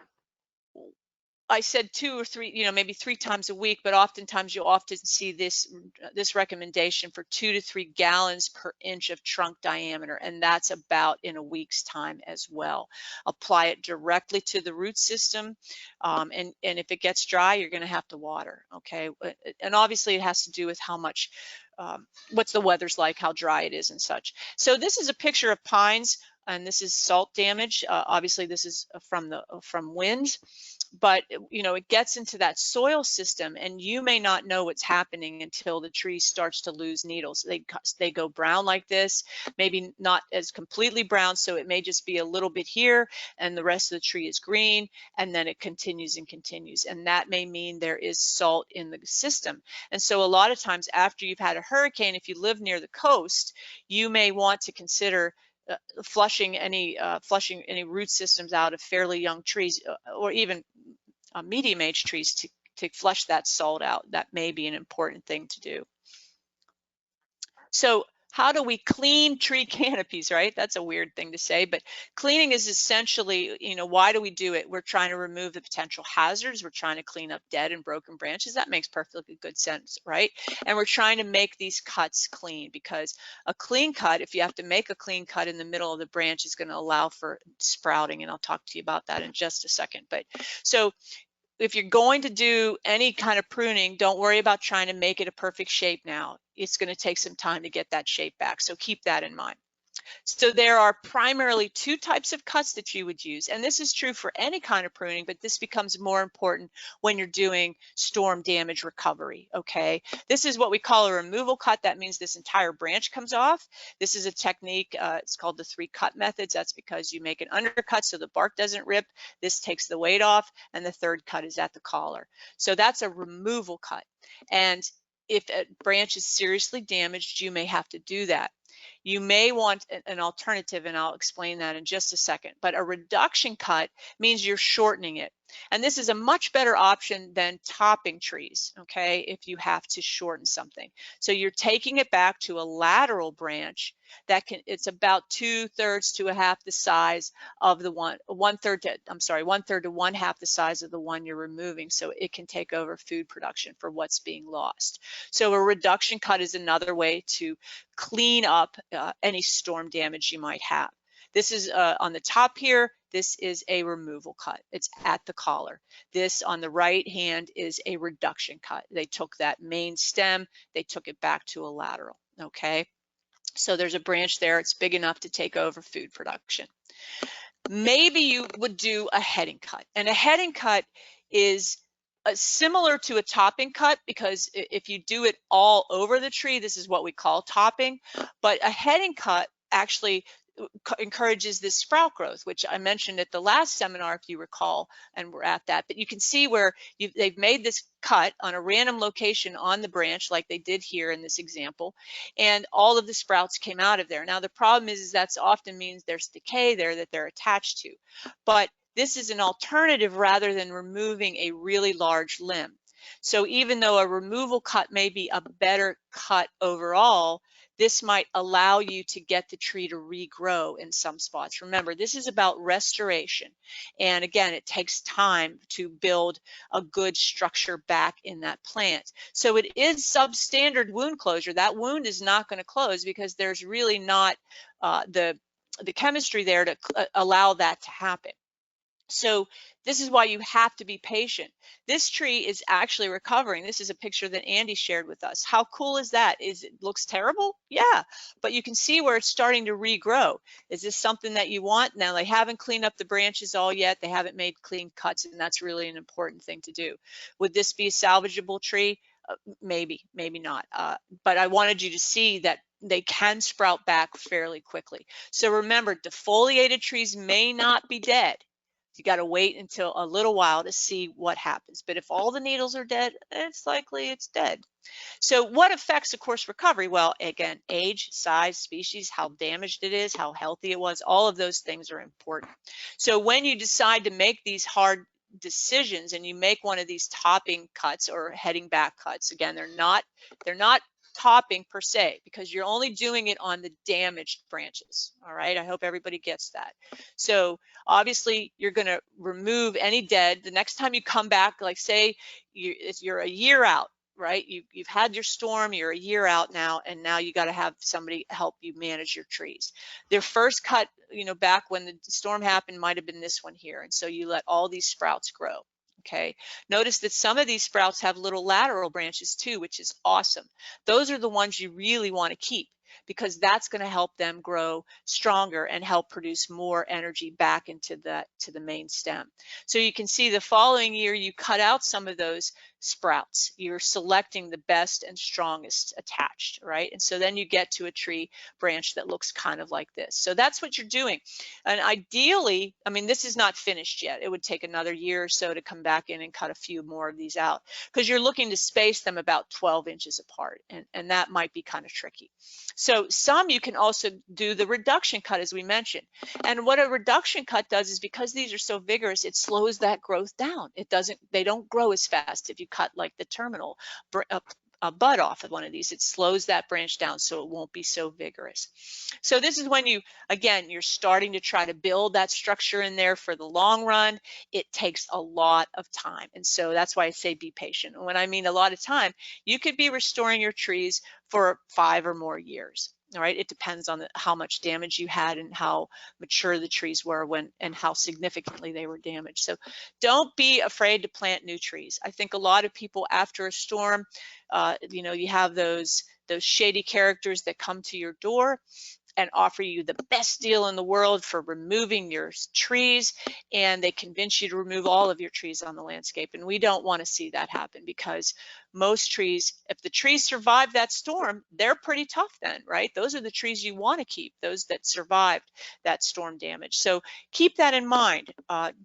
Speaker 2: I said 2 or 3, you know, maybe 3 times a week, but oftentimes you'll often see this recommendation for 2 to 3 gallons per inch of trunk diameter, and that's about in a week's time as well. Apply it directly to the root system, and if it gets dry, you're going to have to water, okay? And obviously it has to do with how much, what's the weather's like, how dry it is and such. So this is a picture of pines, and this is salt damage. Obviously this is from winds. But you know, it gets into that soil system, and you may not know what's happening until the tree starts to lose needles. They go brown like this, maybe not as completely brown, so it may just be a little bit here, and the rest of the tree is green, and then it continues and continues, and that may mean there is salt in the system. And so a lot of times after you've had a hurricane, if you live near the coast, you may want to consider flushing any root systems out of fairly young trees, or even medium-aged trees, to flush that salt out. That may be an important thing to do. So how do we clean tree canopies, right? That's a weird thing to say, but cleaning is essentially, you know, why do we do it? We're trying to remove the potential hazards. We're trying to clean up dead and broken branches. That makes perfectly good sense, right? And we're trying to make these cuts clean, because a clean cut, if you have to make a clean cut in the middle of the branch, is going to allow for sprouting. And I'll talk to you about that in just a second. But so if you're going to do any kind of pruning, don't worry about trying to make it a perfect shape now. It's going to take some time to get that shape back, so keep that in mind. So there are primarily 2 types of cuts that you would use, and this is true for any kind of pruning, but this becomes more important when you're doing storm damage recovery, okay? This is what we call a removal cut. That means this entire branch comes off. This is a technique, it's called the 3 cut methods. That's because you make an undercut so the bark doesn't rip. This takes the weight off, and the 3rd cut is at the collar. So that's a removal cut. And if a branch is seriously damaged, you may have to do that. You may want an alternative, and I'll explain that in just a second. But a reduction cut means you're shortening it. And this is a much better option than topping trees, okay, if you have to shorten something. So you're taking it back to a lateral branch that it's about 2/3 to a half the size of the one third to 1/2 the size of the one you're removing, so it can take over food production for what's being lost. So a reduction cut is another way to clean up any storm damage you might have. This is on the top here. This is a removal cut. It's at the collar. This on the right hand is a reduction cut. They took that main stem, they took it back to a lateral, okay? So there's a branch there. It's big enough to take over food production. Maybe you would do a heading cut. And a heading cut is similar to a topping cut, because if you do it all over the tree, this is what we call topping. But a heading cut actually encourages this sprout growth, which I mentioned at the last seminar, if you recall, and we're at that. But you can see where they've made this cut on a random location on the branch, like they did here in this example, and all of the sprouts came out of there. Now the problem is that's often means there's decay there that they're attached to. But this is an alternative rather than removing a really large limb. So even though a removal cut may be a better cut overall, this might allow you to get the tree to regrow in some spots. Remember, this is about restoration. And again, it takes time to build a good structure back in that plant. So it is substandard wound closure. That wound is not going to close because there's really not the chemistry there to allow that to happen. So this is why you have to be patient. This tree is actually recovering. This is a picture that Andy shared with us. How cool is that? It looks terrible? Yeah, but you can see where it's starting to regrow. Is this something that you want? Now, they haven't cleaned up the branches all yet. They haven't made clean cuts, and that's really an important thing to do. Would this be a salvageable tree? Maybe, maybe not. But I wanted you to see that they can sprout back fairly quickly. So remember, defoliated trees may not be dead. You got to wait until a little while to see what happens. But if all the needles are dead, it's likely it's dead. So what affects a course recovery? Well, again, age, size, species, how damaged it is, how healthy it was, all of those things are important. So when you decide to make these hard decisions and you make one of these topping cuts or heading back cuts, again, they're not topping per se, because you're only doing it on the damaged branches. All right, I hope everybody gets that. So obviously you're going to remove any dead. The next time you come back, like say you're a year out, right? You've had your storm, you're a year out now, and now you got to have somebody help you manage your trees. Their first cut, back when the storm happened might have been this one here, and so you let all these sprouts grow. Okay, notice that some of these sprouts have little lateral branches too, which is awesome. Those are the ones you really want to keep, because that's going to help them grow stronger and help produce more energy back into the main stem. So you can see the following year you cut out some of those sprouts. You're selecting the best and strongest attached, right? And so then you get to a tree branch that looks kind of like this. So that's what you're doing. And ideally, I mean, this is not finished yet. It would take another year or so to come back in and cut a few more of these out, because you're looking to space them about 12 inches apart, and that might be kind of tricky. So some you can also do the reduction cut, as we mentioned. And what a reduction cut does is, because these are so vigorous, it slows that growth down. They don't grow as fast if you cut like the terminal a bud off of one of these. It slows that branch down so it won't be so vigorous. So this is when you're starting to try to build that structure in there for the long run. It takes a lot of time. And so that's why I say be patient. And when I mean a lot of time, you could be restoring your trees for 5 or more years. All right, it depends on how much damage you had and how mature the trees were and how significantly they were damaged. So don't be afraid to plant new trees. I think a lot of people after a storm, you have those shady characters that come to your door. and offer you the best deal in the world for removing your trees, and they convince you to remove all of your trees on the landscape. And we don't want to see that happen, because most trees, if the trees survive that storm, they're pretty tough then, right? Those are the trees you want to keep, those that survived that storm damage. So keep that in mind.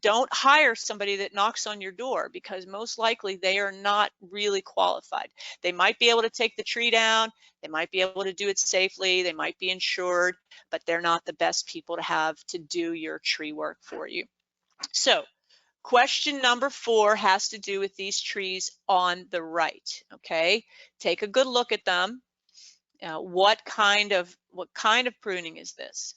Speaker 2: Don't hire somebody that knocks on your door, because most likely they are not really qualified. They might be able to take the tree down, they might be able to do it safely, they might be insured, but they're not the best people to have to do your tree work for you. So question number 4 has to do with these trees on the right. Okay, take a good look at them. What kind of pruning is this?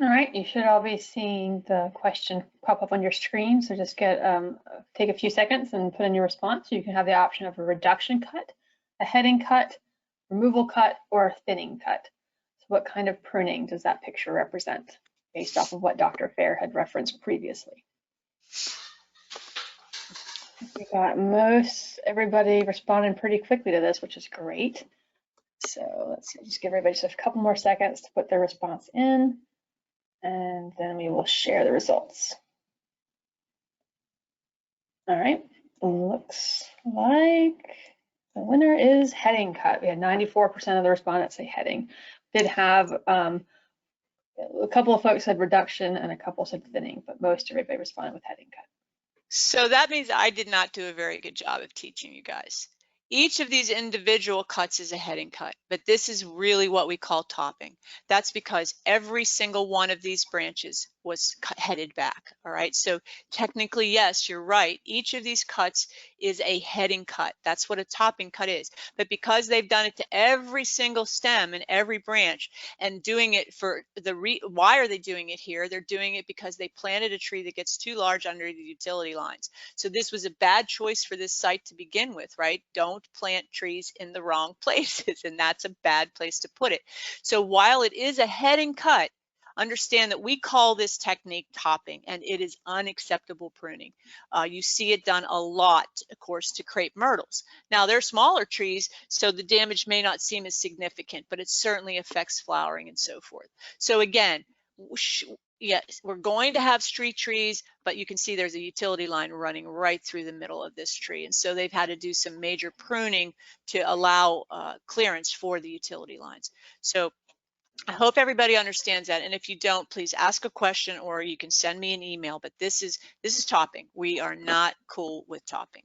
Speaker 1: All right, you should all be seeing the question pop up on your screen. So just take a few seconds and put in your response. So you can have the option of a reduction cut, a heading cut, removal cut, or a thinning cut. So what kind of pruning does that picture represent, based off of what Dr. Fair had referenced previously? We got everybody responding pretty quickly to this, which is great. So let's see, just give everybody just a couple more seconds to put their response in, and then we will share the results. All right, looks like the winner is heading cut. We had 94% of the respondents say heading. Did have a couple of folks said reduction and a couple said thinning, but most everybody responded with heading cut.
Speaker 2: So that means I did not do a very good job of teaching you guys. Each of these individual cuts is a heading cut, but this is really what we call topping. That's because every single one of these branches was headed back, all right? So technically, yes, you're right. Each of these cuts is a heading cut. That's what a topping cut is. But because they've done it to every single stem and every branch, and doing it for why are they doing it here? They're doing it because they planted a tree that gets too large under the utility lines. So this was a bad choice for this site to begin with, right? Don't plant trees in the wrong places, and that's a bad place to put it. So while it is a heading cut, understand that we call this technique topping, and it is unacceptable pruning. You see it done a lot, of course, to crepe myrtles. Now, they're smaller trees, so the damage may not seem as significant, but it certainly affects flowering and so forth. So again, yes, we're going to have street trees, but you can see there's a utility line running right through the middle of this tree. And so they've had to do some major pruning to allow clearance for the utility lines. So I hope everybody understands that. And if you don't, please ask a question, or you can send me an email. But this is topping. We are not cool with topping.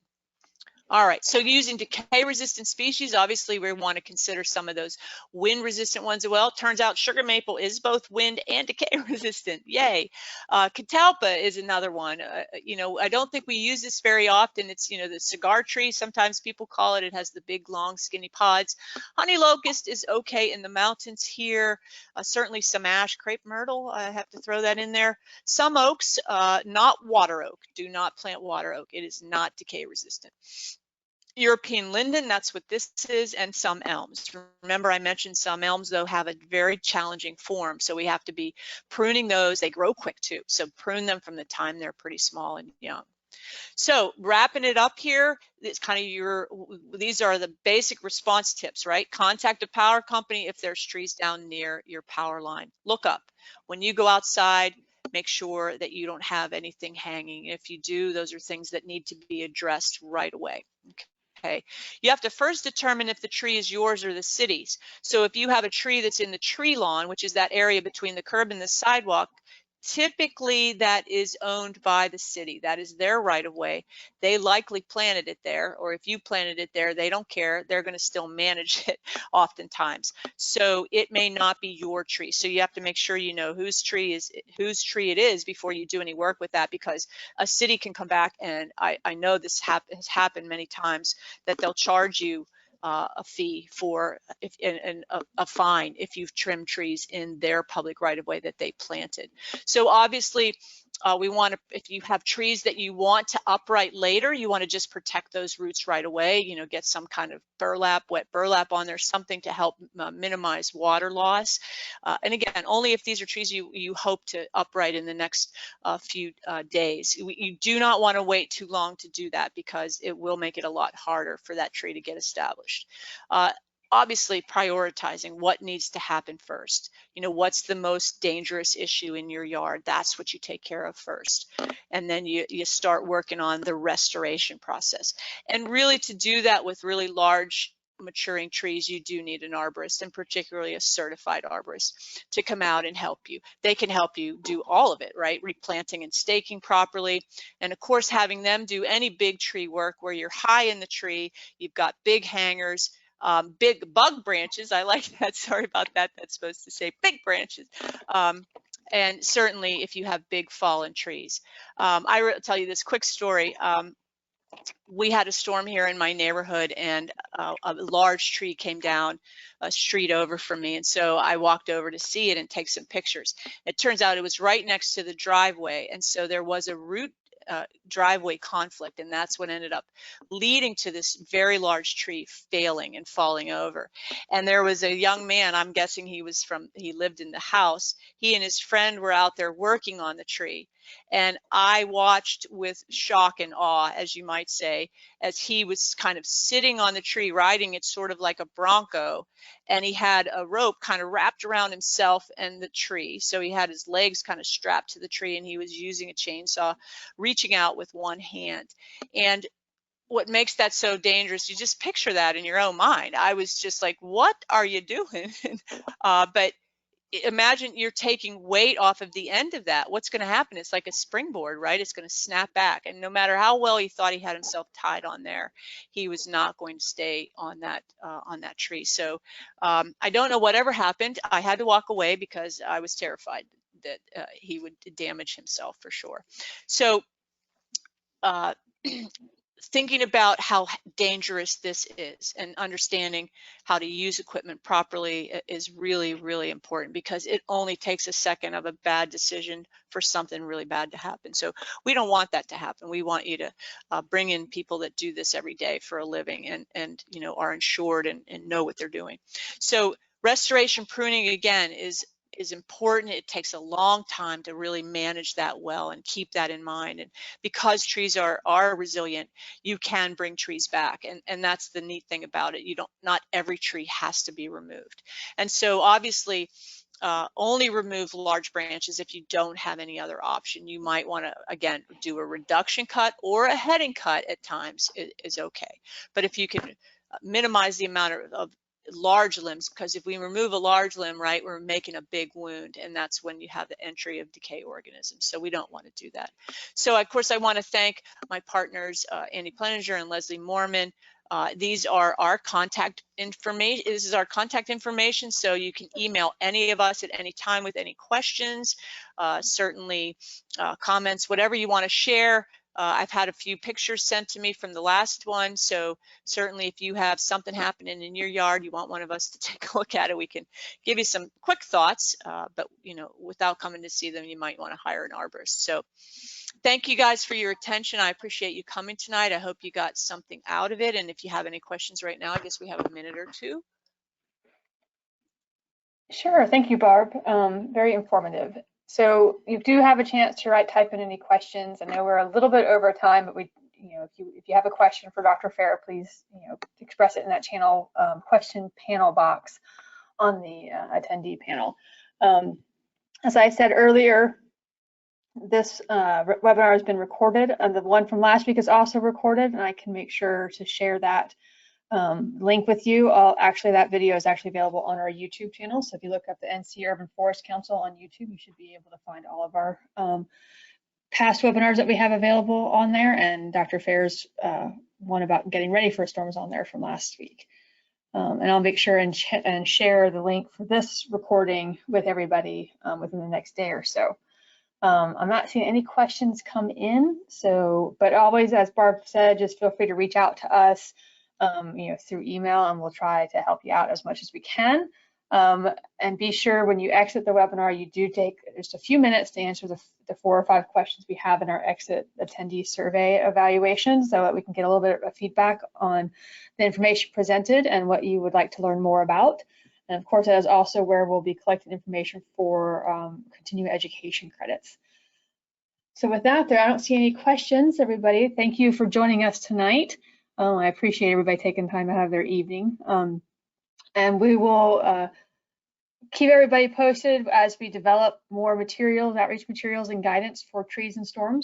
Speaker 2: All right, so using decay-resistant species, obviously we want to consider some of those wind-resistant ones as well. Turns out sugar maple is both wind and decay-resistant. Yay! Catalpa is another one. You know, I don't think we use this very often. It's, you know, the cigar tree, sometimes people call it. It has the big, long, skinny pods. Honey locust is okay in the mountains here. Certainly some ash, crepe myrtle, I have to throw that in there. Some oaks, not water oak. Do not plant water oak. It is not decay-resistant. European linden, that's what this is, and some elms. Remember, I mentioned some elms, though, have a very challenging form, so we have to be pruning those. They grow quick, too, so prune them from the time they're pretty small and young. So wrapping it up here, it's kind of these are the basic response tips, right? Contact a power company if there's trees down near your power line. Look up. When you go outside, make sure that you don't have anything hanging. If you do, those are things that need to be addressed right away. Okay, you have to first determine if the tree is yours or the city's. So if you have a tree that's in the tree lawn, which is that area between the curb and the sidewalk, typically that is owned by the city. That is their right of way. They likely planted it there, or if you planted it there, they don't care. They're going to still manage it oftentimes. So it may not be your tree. So you have to make sure you know whose tree it is before you do any work with that, because a city can come back, and I know this has happened many times, that they'll charge you a fee for a fine if you've trimmed trees in their public right of way that they planted. So obviously We want to, if you have trees that you want to upright later, you want to just protect those roots right away. You know, get some kind of burlap, wet burlap on there, something to help minimize water loss. And again, only if these are trees you hope to upright in the next few days. You do not want to wait too long to do that, because it will make it a lot harder for that tree to get established. Obviously, prioritizing what needs to happen first. You know, what's the most dangerous issue in your yard? That's what you take care of first. And then you start working on the restoration process. And really, to do that with really large maturing trees, you do need an arborist, and particularly a certified arborist, to come out and help you. They can help you do all of it, right? Replanting and staking properly. And of course, having them do any big tree work where you're high in the tree, you've got big hangers, big bug branches. I like that. Sorry about that. That's supposed to say big branches. And certainly if you have big fallen trees. I will tell you this quick story. We had a storm here in my neighborhood, and a large tree came down a street over from me. And so I walked over to see it and take some pictures. It turns out it was right next to the driveway. And so there was a root driveway conflict, and that's what ended up leading to this very large tree failing and falling over. And there was a young man, I'm guessing he lived in the house. He and his friend were out there working on the tree. And I watched with shock and awe, as you might say, as he was kind of sitting on the tree, riding it sort of like a bronco. And he had a rope kind of wrapped around himself and the tree. So he had his legs kind of strapped to the tree, and he was using a chainsaw, reaching out with one hand. And what makes that so dangerous, you just picture that in your own mind. I was just like, what are you doing? But imagine you're taking weight off of the end of that. What's going to happen? It's like a springboard, right? It's going to snap back. And no matter how well he thought he had himself tied on there, he was not going to stay on that tree. So I don't know whatever happened. I had to walk away because I was terrified that he would damage himself for sure. So thinking about how dangerous this is and understanding how to use equipment properly is really, really important, because it only takes a second of a bad decision for something really bad to happen. So we don't want that to happen. We want you to bring in people that do this every day for a living and you know, are insured and know what they're doing. So restoration pruning, again, is important. It takes a long time to really manage that well and keep that in mind. And because trees are resilient, you can bring trees back. And that's the neat thing about it. Not every tree has to be removed. And so obviously, only remove large branches if you don't have any other option. You might want to, again, do a reduction cut, or a heading cut at times is okay. But if you can minimize the amount of large limbs, because if we remove a large limb, right, we're making a big wound, and that's when you have the entry of decay organisms. So we don't want to do that. So of course I want to thank my partners, Andy Pleninger and Leslie Moorman. These are our contact information. This is our contact information, so you can email any of us at any time with any questions, certainly comments, whatever you want to share. I've had a few pictures sent to me from the last one, so certainly if you have something happening in your yard, you want one of us to take a look at it, we can give you some quick thoughts, but you know, without coming to see them, you might want to hire an arborist. So thank you guys for your attention. I appreciate you coming tonight. I hope you got something out of it, and if you have any questions right now, I guess we have a minute or two.
Speaker 1: Sure, thank you, Barb. Very informative. So you do have a chance to type in any questions. I know we're a little bit over time, but if you have a question for Dr. Fair, please express it in that channel question panel box on the attendee panel. As I said earlier, this webinar has been recorded, and the one from last week is also recorded, and I can make sure to share that link with you. That video is actually available on our YouTube channel. So if you look up the NC Urban Forest Council on YouTube, you should be able to find all of our past webinars that we have available on there. And Dr. Fair's one about getting ready for storms on there from last week. And I'll make sure and share the link for this recording with everybody within the next day or so. I'm not seeing any questions come in. But always, as Barb said, just feel free to reach out to us through email, and we'll try to help you out as much as we can. And be sure when you exit the webinar, you do take just a few minutes to answer the 4 or 5 questions we have in our exit attendee survey evaluation, so that we can get a little bit of feedback on the information presented and what you would like to learn more about. And of course, that is also where we'll be collecting information for continuing education credits. So with that, I don't see any questions, everybody. Thank you for joining us tonight. I appreciate everybody taking time out of their evening. And we will keep everybody posted as we develop more materials, outreach materials, and guidance for trees and storms.